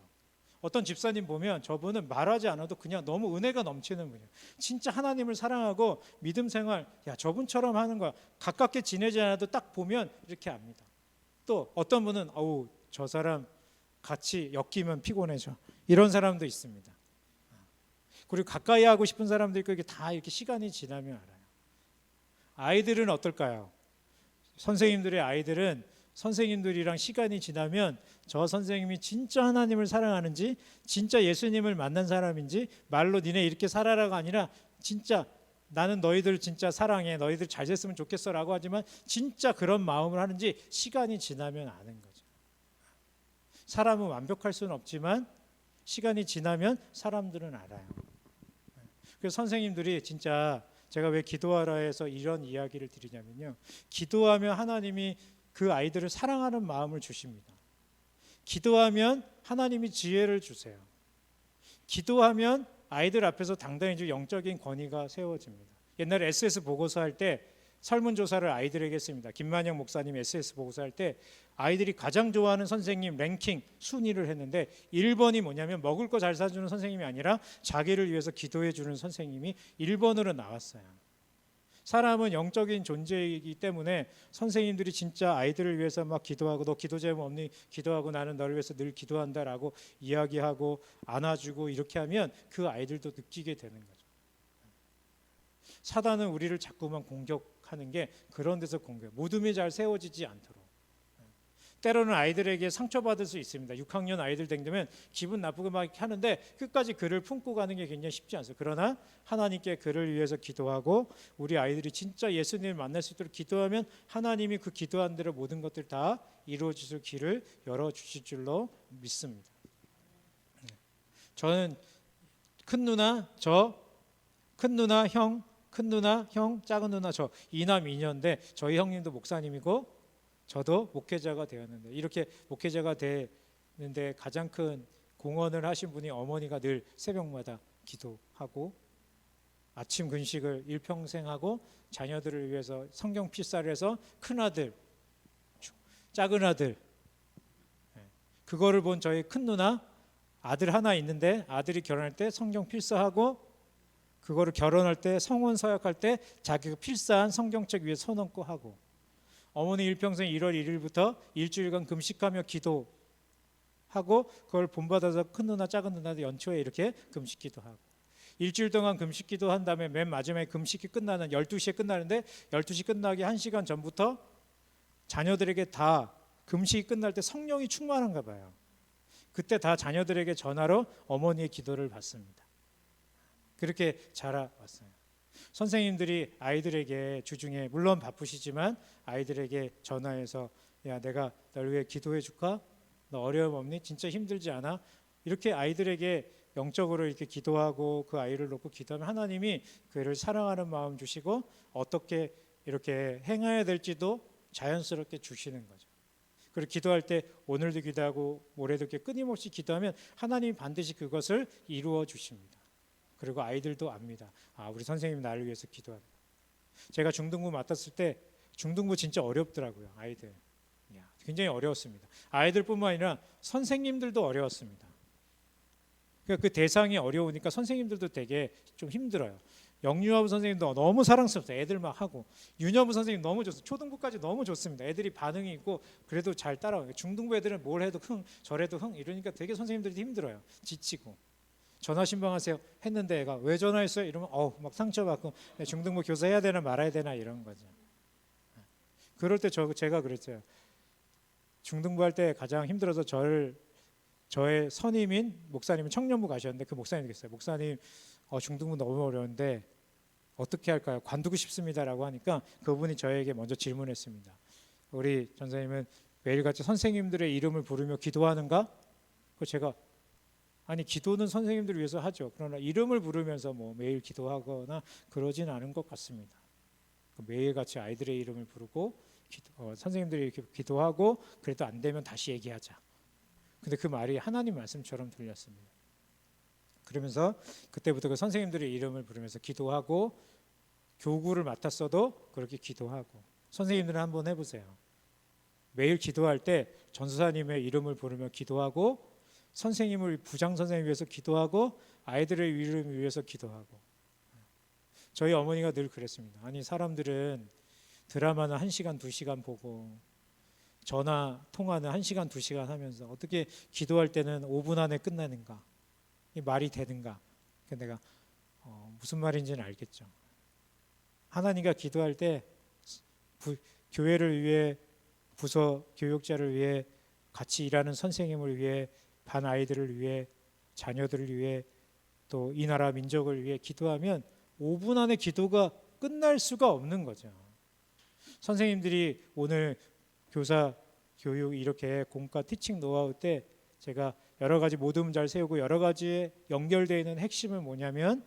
[SPEAKER 1] 어떤 집사님 보면 저분은 말하지 않아도 그냥 너무 은혜가 넘치는 분이에요. 진짜 하나님을 사랑하고 믿음 생활, 야 저분처럼 하는 거야. 가깝게 지내지 않아도 딱 보면 이렇게 압니다. 또 어떤 분은 어우 저 사람 같이 엮이면 피곤해져. 이런 사람도 있습니다. 그리고 가까이 하고 싶은 사람도 있고 이게 다 이렇게 시간이 지나면 알아요. 아이들은 어떨까요? 선생님들의 아이들은 선생님들이랑 시간이 지나면 저 선생님이 진짜 하나님을 사랑하는지 진짜 예수님을 만난 사람인지 말로 니네 이렇게 살아라가 아니라 진짜 나는 너희들 진짜 사랑해 너희들 잘 됐으면 좋겠어 라고 하지만 진짜 그런 마음을 하는지 시간이 지나면 아는 거죠. 사람은 완벽할 수는 없지만 시간이 지나면 사람들은 알아요. 그래서 선생님들이 진짜 제가 왜 기도하라 해서 이런 이야기를 드리냐면요. 기도하면 하나님이 그 아이들을 사랑하는 마음을 주십니다. 기도하면 하나님이 지혜를 주세요. 기도하면 아이들 앞에서 당당히 영적인 권위가 세워집니다. 옛날에 SS 보고서 할 때 설문조사를 아이들에게 했습니다. 김만영 목사님 SS 보고서 할 때 아이들이 가장 좋아하는 선생님 랭킹 순위를 했는데 1번이 뭐냐면 먹을 거 잘 사주는 선생님이 아니라 자기를 위해서 기도해 주는 선생님이 1번으로 나왔어요. 사람은 영적인 존재이기 때문에 선생님들이 진짜 아이들을 위해서 막 기도하고 너 기도 제목 없니? 기도하고 나는 너를 위해서 늘 기도한다라고 이야기하고 안아주고 이렇게 하면 그 아이들도 느끼게 되는 거죠. 사단은 우리를 자꾸만 공격하는 게 그런 데서 공격, 모둠이 잘 세워지지 않도록. 때로는 아이들에게 상처받을 수 있습니다. 6학년 아이들 되면 기분 나쁘고 막 하는데 끝까지 그를 품고 가는 게 굉장히 쉽지 않습니다. 그러나 하나님께 그를 위해서 기도하고 우리 아이들이 진짜 예수님을 만날 수 있도록 기도하면 하나님이 그 기도한 대로 모든 것들 다 이루어질 길을 열어주실 줄로 믿습니다. 저는 큰 누나, 형, 작은 누나 저 이남 이녀인데 저희 형님도 목사님이고 저도 목회자가 되었는데 이렇게 목회자가 되는데 가장 큰 공헌을 하신 분이 어머니가 늘 새벽마다 기도하고 아침 근식을 일평생 하고 자녀들을 위해서 성경 필사를 해서 큰아들, 작은 아들 그거를 본 저희 큰 누나 아들 하나 있는데 아들이 결혼할 때 성경 필사하고 그거를 결혼할 때 성혼 서약할 때 자기가 필사한 성경책 위에 손 얹고 하고 어머니 일평생 1월 1일부터 일주일간 금식하며 기도하고 그걸 본받아서 큰 누나 작은 누나도 연초에 이렇게 금식 기도하고 일주일 동안 금식 기도한 다음에 맨 마지막에 금식이 끝나는 12시에 끝나는데 12시 끝나기 1시간 전부터 자녀들에게 다 금식이 끝날 때 성령이 충만한가 봐요. 그때 다 자녀들에게 전화로 어머니의 기도를 받습니다. 그렇게 자라왔어요. 선생님들이 아이들에게 주중에 물론 바쁘시지만 아이들에게 전화해서 야 내가 널 위해 기도해 줄까? 너 어려움 없니? 진짜 힘들지 않아? 이렇게 아이들에게 영적으로 이렇게 기도하고 그 아이를 놓고 기도하면 하나님이 그를 사랑하는 마음 주시고 어떻게 이렇게 행해야 될지도 자연스럽게 주시는 거죠. 그리고 기도할 때 오늘도 기도하고 모레도 이렇게 끊임없이 기도하면 하나님이 반드시 그것을 이루어 주십니다. 그리고 아이들도 압니다. 우리 선생님이 나를 위해서 기도한다. 제가 중등부 맡았을 때 중등부 진짜 어렵더라고요. 아이들 굉장히 어려웠습니다. 아이들뿐만 아니라 선생님들도 어려웠습니다. 그러니까 그 대상이 어려우니까 선생님들도 되게 좀 힘들어요. 영유아부 선생님도 너무 사랑스럽죠. 애들 막 하고. 유년부 선생님 너무 좋습니다. 초등부까지 너무 좋습니다. 애들이 반응이 있고 그래도 잘 따라와요. 중등부 애들은 뭘 해도 흥, 저래도 흥 이러니까 되게 선생님들이 힘들어요. 지치고. 전화 신방하세요 했는데 애가 왜 전화했어요? 이러면 막 상처받고 중등부 교사 해야 되나 말아야 되나 이런 거죠. 그럴 때 제가 그랬어요. 중등부 할 때 가장 힘들어서 저의 선임인 목사님은 청년부 가셨는데 그 목사님이 됐어요. 목사님 중등부 너무 어려운데 어떻게 할까요? 관두고 싶습니다라고 하니까 그분이 저에게 먼저 질문했습니다. 우리 전사님은 매일같이 선생님들의 이름을 부르며 기도하는가? 그 제가 아니 기도는 선생님들을 위해서 하죠. 그러나 이름을 부르면서 뭐 매일 기도하거나 그러진 않은 것 같습니다. 매일같이 아이들의 이름을 부르고 선생님들이 이렇게 기도하고 그래도 안 되면 다시 얘기하자. 근데 그 말이 하나님 말씀처럼 들렸습니다. 그러면서 그때부터 그 선생님들의 이름을 부르면서 기도하고 교구를 맡았어도 그렇게 기도하고 선생님들은 한번 해보세요. 매일 기도할 때 전수사님의 이름을 부르며 기도하고 선생님을 부장 선생님 위해서 기도하고 아이들의 이름을 위해서 기도하고 저희 어머니가 늘 그랬습니다. 아니 사람들은 드라마는 1시간 2시간 보고 전화 통화는 1시간 2시간 하면서 어떻게 기도할 때는 5분 안에 끝나는가? 이 말이 되는가? 내가 무슨 말인지는 알겠죠. 하나님과 기도할 때 교회를 위해 부서 교육자를 위해 같이 일하는 선생님을 위해 반 아이들을 위해 자녀들을 위해 또 이 나라 민족을 위해 기도하면 5분 안에 기도가 끝날 수가 없는 거죠. 선생님들이 오늘 교사 교육 이렇게 공과 티칭 노하우 때 제가 여러 가지 모둠 잘 세우고 여러 가지에 연결되어 있는 핵심은 뭐냐면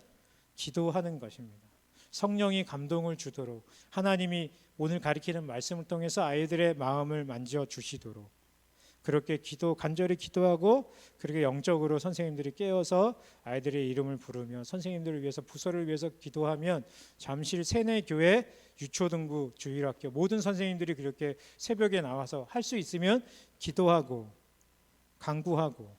[SPEAKER 1] 기도하는 것입니다. 성령이 감동을 주도록 하나님이 오늘 가르치는 말씀을 통해서 아이들의 마음을 만져 주시도록 그렇게 간절히 기도하고 그렇게 영적으로 선생님들이 깨어서 아이들의 이름을 부르며 선생님들을 위해서 부서를 위해서 기도하면 잠실 세내교회 유초등부 주일학교 모든 선생님들이 그렇게 새벽에 나와서 할 수 있으면 기도하고 간구하고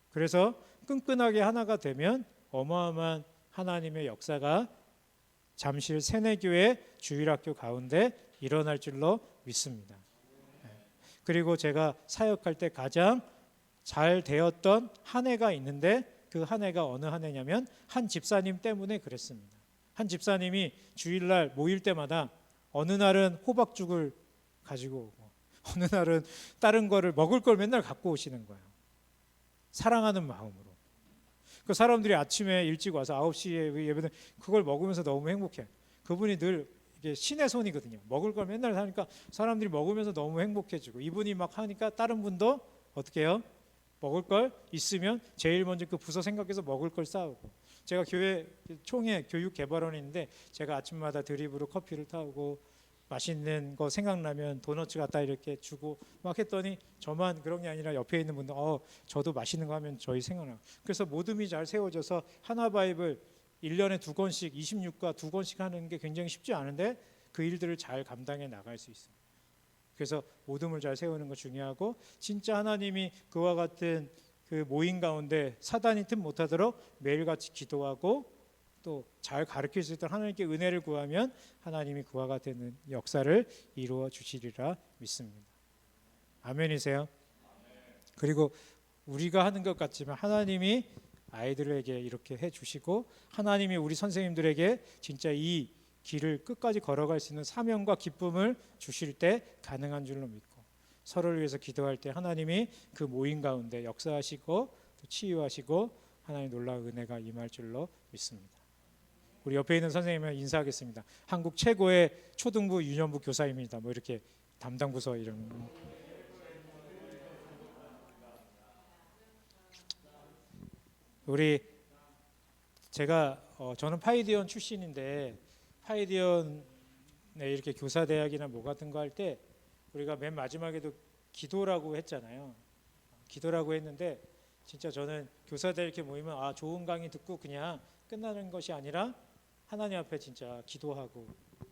[SPEAKER 1] 그래서 끈끈하게 하나가 되면 어마어마한 하나님의 역사가 잠실 세내교회 주일학교 가운데 일어날 줄로 믿습니다. 그리고 제가 사역할 때 가장 잘 되었던 한 해가 있는데 그 한 해가 어느 한 해냐면 한 집사님 때문에 그랬습니다. 한 집사님이 주일날 모일 때마다 어느 날은 호박죽을 가지고 오고 어느 날은 다른 거를 먹을 걸 맨날 갖고 오시는 거예요. 사랑하는 마음으로. 그 사람들이 아침에 일찍 와서 9시에 예배는 그걸 먹으면서 너무 행복해. 그분이 늘 이게 신의 손이거든요. 먹을 걸 맨날 사니까 사람들이 먹으면서 너무 행복해지고 이분이 막 하니까 다른 분도 어떻게 해요? 먹을 걸 있으면 제일 먼저 그 부서 생각해서 먹을 걸 싸우고 제가 교회 총회 교육개발원인데 제가 아침마다 드립으로 커피를 타오고 맛있는 거 생각나면 도너츠 갖다 이렇게 주고 막 했더니 저만 그런 게 아니라 옆에 있는 분들 저도 맛있는 거 하면 저희 생각나요. 그래서 모둠이 잘 세워져서 하나바이블 1년에 2권씩 26과 2권씩 하는 게 굉장히 쉽지 않은데 그 일들을 잘 감당해 나갈 수 있어요. 그래서 모둠을 잘 세우는 거 중요하고 진짜 하나님이 그와 같은 그 모임 가운데 사단이 틈 못하도록 매일같이 기도하고 또 잘 가르칠 수 있도록 하나님께 은혜를 구하면 하나님이 그와 같은 역사를 이루어 주시리라 믿습니다. 아멘이세요? 그리고 우리가 하는 것 같지만 하나님이 아이들에게 이렇게 해주시고 하나님이 우리 선생님들에게 진짜 이 길을 끝까지 걸어갈 수 있는 사명과 기쁨을 주실 때 가능한 줄로 믿고 서로를 위해서 기도할 때 하나님이 그 모임 가운데 역사하시고 또 치유하시고 하나님 놀라운 은혜가 임할 줄로 믿습니다. 우리 옆에 있는 선생님을 인사하겠습니다. 한국 최고의 초등부 유년부 교사입니다. 뭐 이렇게 담당 부서 이름. 저는 파이디언 출신인데 파이디언에 이렇게 교사대학이나 뭐 같은 거 할 때 우리가 맨 마지막에도 기도라고 했잖아요. 기도라고 했는데 진짜 저는 교사들 이렇게 모이면 좋은 강의 듣고 그냥 끝나는 것이 아니라 하나님 앞에 진짜 기도하고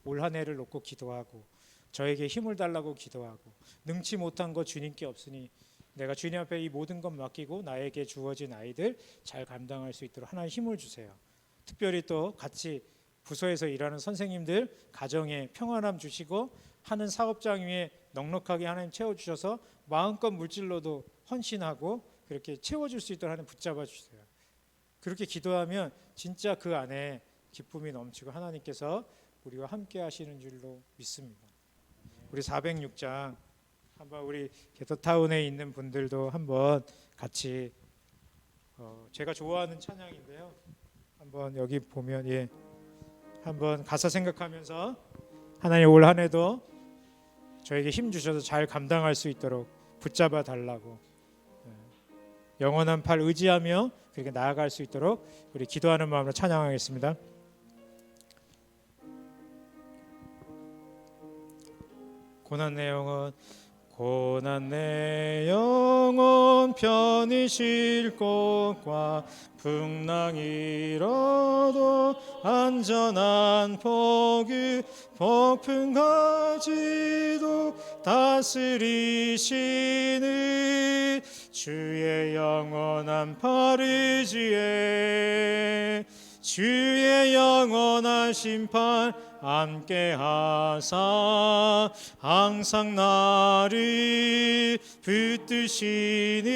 [SPEAKER 1] 올 한 해를 놓고 기도하고 저에게 힘을 달라고 기도하고 능치 못한 것 주님께 없으니 내가 주님 앞에 이 모든 것 맡기고 나에게 주어진 아이들 잘 감당할 수 있도록 하나님 힘을 주세요. 특별히 또 같이 부서에서 일하는 선생님들 가정에 평안함 주시고 하는 사업장 위에 넉넉하게 하나님 채워주셔서 마음껏 물질로도 헌신하고 그렇게 채워줄 수 있도록 하나님 붙잡아 주세요. 그렇게 기도하면 진짜 그 안에 기쁨이 넘치고 하나님께서 우리와 함께 하시는 줄로 믿습니다. 우리 406장 한번 우리 게터타운에 있는 분들도 한번 같이 제가 좋아하는 찬양인데요. 한번 여기 보면 한번 가사 생각하면서 하나님 올 한 해도 저에게 힘 주셔서 잘 감당할 수 있도록 붙잡아 달라고 영원한 팔 의지하며 그렇게 나아갈 수 있도록 우리 기도하는 마음으로 찬양하겠습니다. 고난 내 영혼 편히 쉴 곳과 풍랑이라도 안전한 폭풍 가지도 다스리시는 주의 영원한 팔 의지에 주의 영원한 심판 함께하사 항상 나를 붙드시니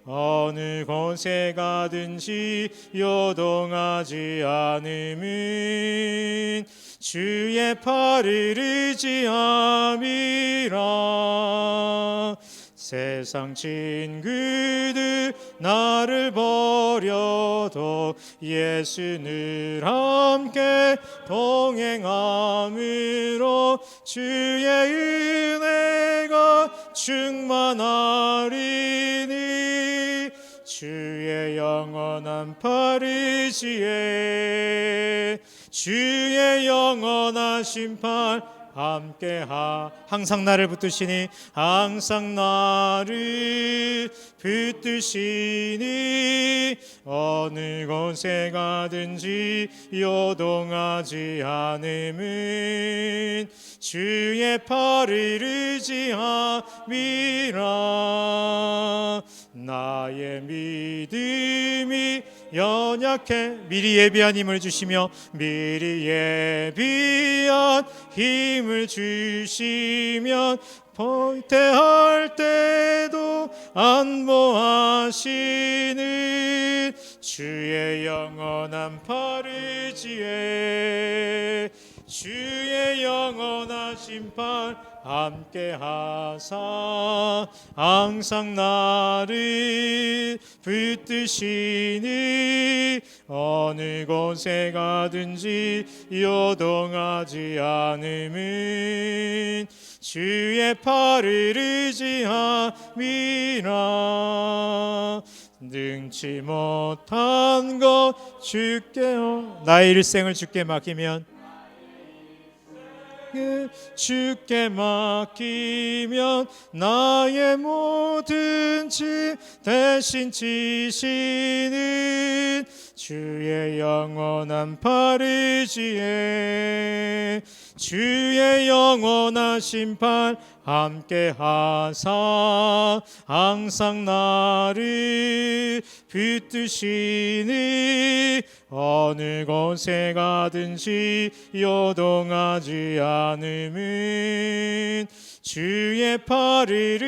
[SPEAKER 1] 어느 곳에 가든지 요동하지 않음은 주의 팔을 의지함이라. 세상 친구들 나를 버려도 예수 늘 함께 동행함으로 주의 은혜가 충만하리니 주의 영원한 팔 의지에 주의 영원한 심판 함께하 항상 나를 붙드시니 항상 나를 붙드시니 어느 곳에 가든지 요동하지 않음은 주의 팔을 의지함이라. 나의 믿음이 연약해 미리 예비한 힘을 주시며 미리 예비한 힘을 주시면 포태할 때도 안보하시는 주의 영원한 팔 의지에 주의 영원한 심판 함께하사 항상 나를 붙드시니 어느 곳에 가든지 요동하지 않음은 주의 팔을 의지함이라. 능치 못한 것 주께 나의 일생을 주께 맡기면 주께 맡기면 나의 모든 짐 대신 지시는 주의 영원한 팔 의지에 주의 영원한 심판 함께하사 항상 나를 붙드시니 어느 곳에 가든지 요동하지 않음은 주의 팔을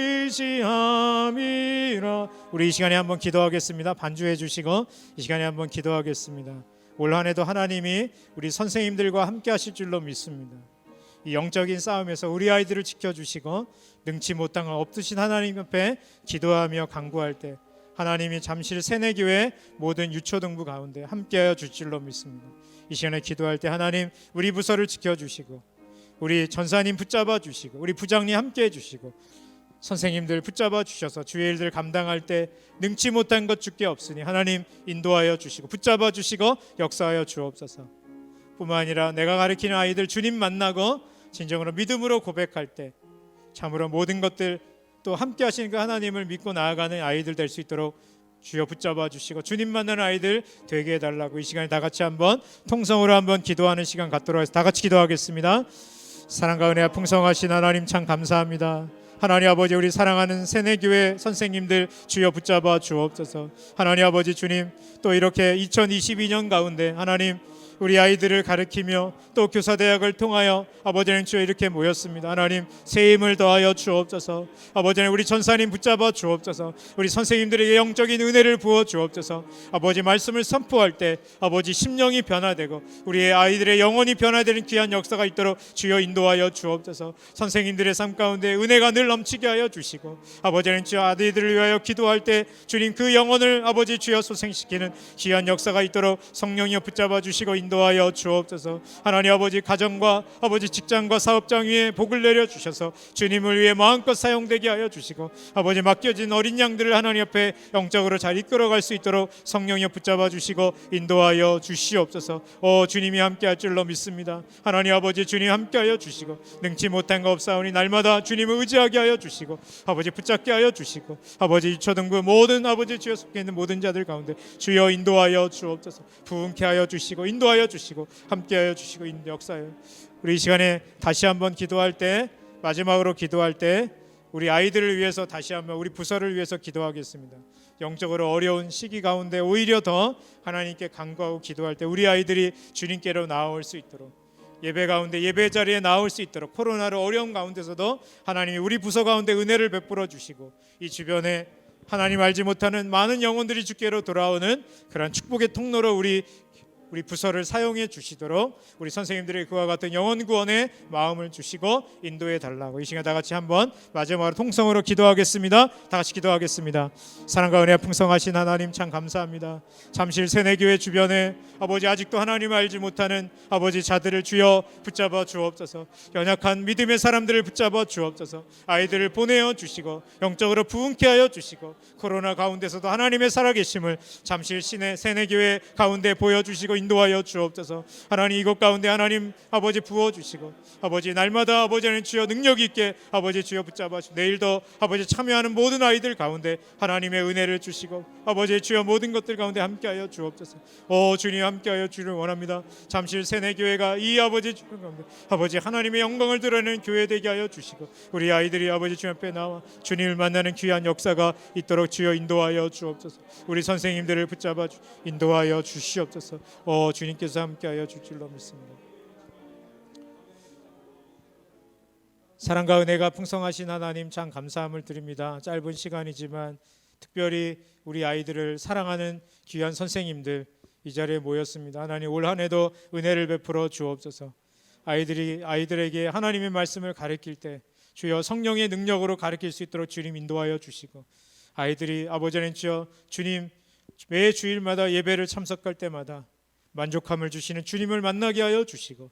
[SPEAKER 1] 의지함이라. 우리 이 시간에 한번 기도하겠습니다. 반주해 주시고 이 시간에 한번 기도하겠습니다. 올 한 해도 하나님이 우리 선생님들과 함께 하실 줄로 믿습니다. 이 영적인 싸움에서 우리 아이들을 지켜주시고 능치 못한 걸 없으신 하나님 옆에 기도하며 간구할 때 하나님이 잠실 새내교회 모든 유초등부 가운데 함께하여 줄 줄로 믿습니다. 이 시간에 기도할 때 하나님 우리 부서를 지켜주시고 우리 전사님 붙잡아 주시고 우리 부장님 함께해 주시고 선생님들 붙잡아 주셔서 주의 일들 감당할 때 능치 못한 것 주께 없으니 하나님 인도하여 주시고 붙잡아 주시고 역사하여 주옵소서. 뿐만 아니라 내가 가르치는 아이들 주님 만나고 진정으로 믿음으로 고백할 때 참으로 모든 것들 또 함께 하시는 그 하나님을 믿고 나아가는 아이들 될 수 있도록 주여 붙잡아 주시고 주님 만나는 아이들 되게 해달라고 이 시간에 다 같이 한번 통성으로 한번 기도하는 시간 갖도록 해서 다 같이 기도하겠습니다. 사랑과 은혜가 풍성하신 하나님 참 감사합니다. 하나님 아버지 우리 사랑하는 새내교회 선생님들 주여 붙잡아 주옵소서. 하나님 아버지 주님 또 이렇게 2022년 가운데 하나님 우리 아이들을 가르치며 또 교사대학을 통하여 아버지는 주여 이렇게 모였습니다. 하나님 새 힘을 더하여 주옵소서. 아버지는 우리 전사님 붙잡아 주옵소서. 우리 선생님들에게 영적인 은혜를 부어 주옵소서. 아버지 말씀을 선포할 때 아버지 심령이 변화되고 우리의 아이들의 영혼이 변화되는 귀한 역사가 있도록 주여 인도하여 주옵소서. 선생님들의 삶 가운데 은혜가 늘 넘치게 하여 주시고 아버지는 주여 아들들을 위하여 기도할 때 주님 그 영혼을 아버지 주여 소생시키는 귀한 역사가 있도록 성령이여 붙잡아 주시고 인도하여 주옵소서. 하나님 아버지 가정과 아버지 직장과 사업장 위에 복을 내려 주셔서 주님을 위해 마음껏 사용되게 하여 주시고 아버지 맡겨진 어린 양들을 하나님 앞에 영적으로 잘 이끌어갈 수 있도록 성령이여 붙잡아 주시고 인도하여 주시옵소서. 주님이 함께할 줄로 믿습니다. 하나님 아버지 주님 함께하여 주시고 능치 못한 거 없사오니 날마다 주님을 의지하게 하여 주시고 아버지 붙잡게 하여 주시고 아버지 유초등부 모든 아버지 주여 속해 있는 모든 자들 가운데 주여 인도하여 주옵소서. 부흥케 하여 주시고 인도하여 주시고 함께하여 주시고 역사하여 우리 이 시간에 다시 한번 기도할 때 마지막으로 기도할 때 우리 아이들을 위해서 다시 한번 우리 부서를 위해서 기도하겠습니다. 영적으로 어려운 시기 가운데 오히려 더 하나님께 간구하고 기도할 때 우리 아이들이 주님께로 나아올 수 있도록 예배 가운데 예배 자리에 나올 수 있도록 코로나로 어려운 가운데서도 하나님이 우리 부서 가운데 은혜를 베풀어 주시고 이 주변에 하나님 알지 못하는 많은 영혼들이 주께로 돌아오는 그런 축복의 통로로 우리 부서를 사용해 주시도록 우리 선생님들의 그와 같은 영혼 구원의 마음을 주시고 인도해 달라고 이 시간 다 같이 한번 마지막으로 통성으로 기도하겠습니다. 다 같이 기도하겠습니다. 사랑과 은혜가 풍성하신 하나님 참 감사합니다. 잠실 새내교회 주변에 아버지 아직도 하나님을 알지 못하는 아버지 자들을 주여 붙잡아 주옵소서. 연약한 믿음의 사람들을 붙잡아 주옵소서. 아이들을 보내어 주시고 영적으로 부흥케 하여 주시고 코로나 가운데서도 하나님의 살아계심을 잠실 시내 새내교회 가운데 보여주시고 인도하여 주옵소서. 하나님 이곳 가운데 하나님 아버지 부어주시고 아버지 날마다 아버지는 주여 능력 있게 아버지 주여 붙잡아 주시고 내일도 아버지 참여하는 모든 아이들 가운데 하나님의 은혜를 주시고 아버지 주여 모든 것들 가운데 함께하여 주옵소서. 주님 함께하여 주를 원합니다. 잠실 새내교회가 이 아버지 주님 가운데 아버지 하나님의 영광을 드러내는 교회 되게 하여 주시고 우리 아이들이 아버지 주님 앞에 나와 주님을 만나는 귀한 역사가 있도록 주여 인도하여 주옵소서. 우리 선생님들을 붙잡아 인도하여 주시옵소서. 주님께서 함께하여 줄 줄로 믿습니다. 사랑과 은혜가 풍성하신 하나님 참 감사함을 드립니다. 짧은 시간이지만 특별히 우리 아이들을 사랑하는 귀한 선생님들 이 자리에 모였습니다. 하나님 올 한 해도 은혜를 베풀어 주옵소서. 아이들에게 하나님의 말씀을 가르칠 때 주여 성령의 능력으로 가르칠 수 있도록 주님 인도하여 주시고 아이들이 아버지는 주여 주님 매 주일마다 예배를 참석할 때마다 만족함을 주시는 주님을 만나게 하여 주시고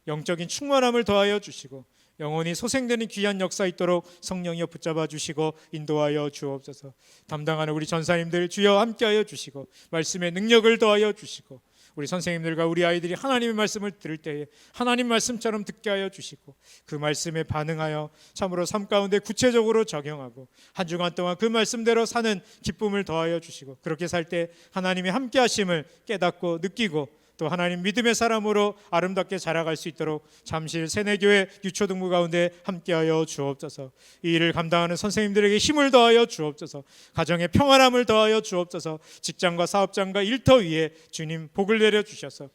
[SPEAKER 1] 영적인 충만함을 더하여 주시고 영혼이 소생되는 귀한 역사 있도록 성령이여 붙잡아 주시고 인도하여 주옵소서. 담당하는 우리 전사님들 주여 함께하여 주시고 말씀의 능력을 더하여 주시고 우리 선생님들과 우리 아이들이 하나님의 말씀을 들을 때에 하나님 말씀처럼 듣게 하여 주시고 그 말씀에 반응하여 참으로 삶 가운데 구체적으로 적용하고 한 주간 동안 그 말씀대로 사는 기쁨을 더하여 주시고 그렇게 살 때 하나님의 함께 하심을 깨닫고 느끼고 또 하나님 믿음의 사람으로 아름답게 자라갈 수 있도록 잠실 새내교회 유초등부 가운데 함께하여 주옵소서. 이 일을 감당하는 선생님들에게 힘을 더하여 주옵소서. 가정의 평안함을 더하여 주옵소서. 직장과 사업장과 일터 위에 주님 복을 내려 주셔서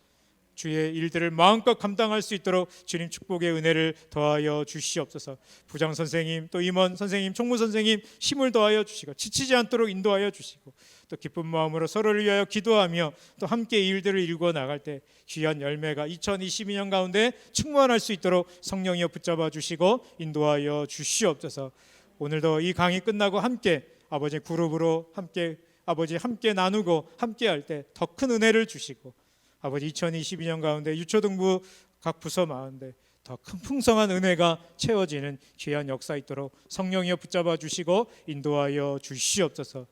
[SPEAKER 1] 주의 일들을 마음껏 감당할 수 있도록 주님 축복의 은혜를 더하여 주시옵소서. 부장 선생님 또 임원 선생님 총무 선생님 힘을 더하여 주시고 지치지 않도록 인도하여 주시고 또 기쁜 마음으로 서로를 위하여 기도하며 또 함께 이 일들을 이루어 나갈 때 귀한 열매가 2022년 가운데 충만할 수 있도록 성령이여 붙잡아 주시고 인도하여 주시옵소서. 오늘도 이 강의 끝나고 함께 아버지 그룹으로 함께 아버지 함께 나누고 함께 할 때 더 큰 은혜를 주시고 아버지 2022년 가운데 유초등부 각 부서 마은데 더 큰 풍성한 은혜가 채워지는 귀한 역사 있도록 성령이여 붙잡아 주시고 인도하여 주시옵소서.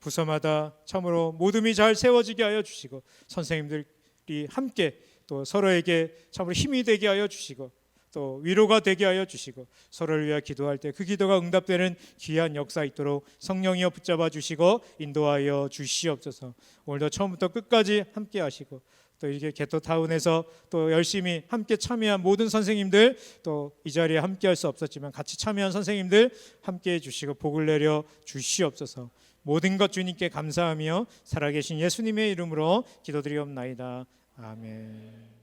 [SPEAKER 1] 부서마다 참으로 모둠이 잘 세워지게 하여 주시고 선생님들이 함께 또 서로에게 참으로 힘이 되게 하여 주시고 또 위로가 되게 하여 주시고 서로를 위하여 기도할 때 그 기도가 응답되는 귀한 역사 있도록 성령이여 붙잡아 주시고 인도하여 주시옵소서. 오늘도 처음부터 끝까지 함께 하시고 또 이렇게 개토타운에서 또 열심히 함께 참여한 모든 선생님들, 또 이 자리에 함께 할 수 없었지만 같이 참여한 선생님들 함께 해 주시고 복을 내려 주시옵소서. 모든 것 주님께 감사하며 살아계신 예수님의 이름으로 기도드리옵나이다. 아멘.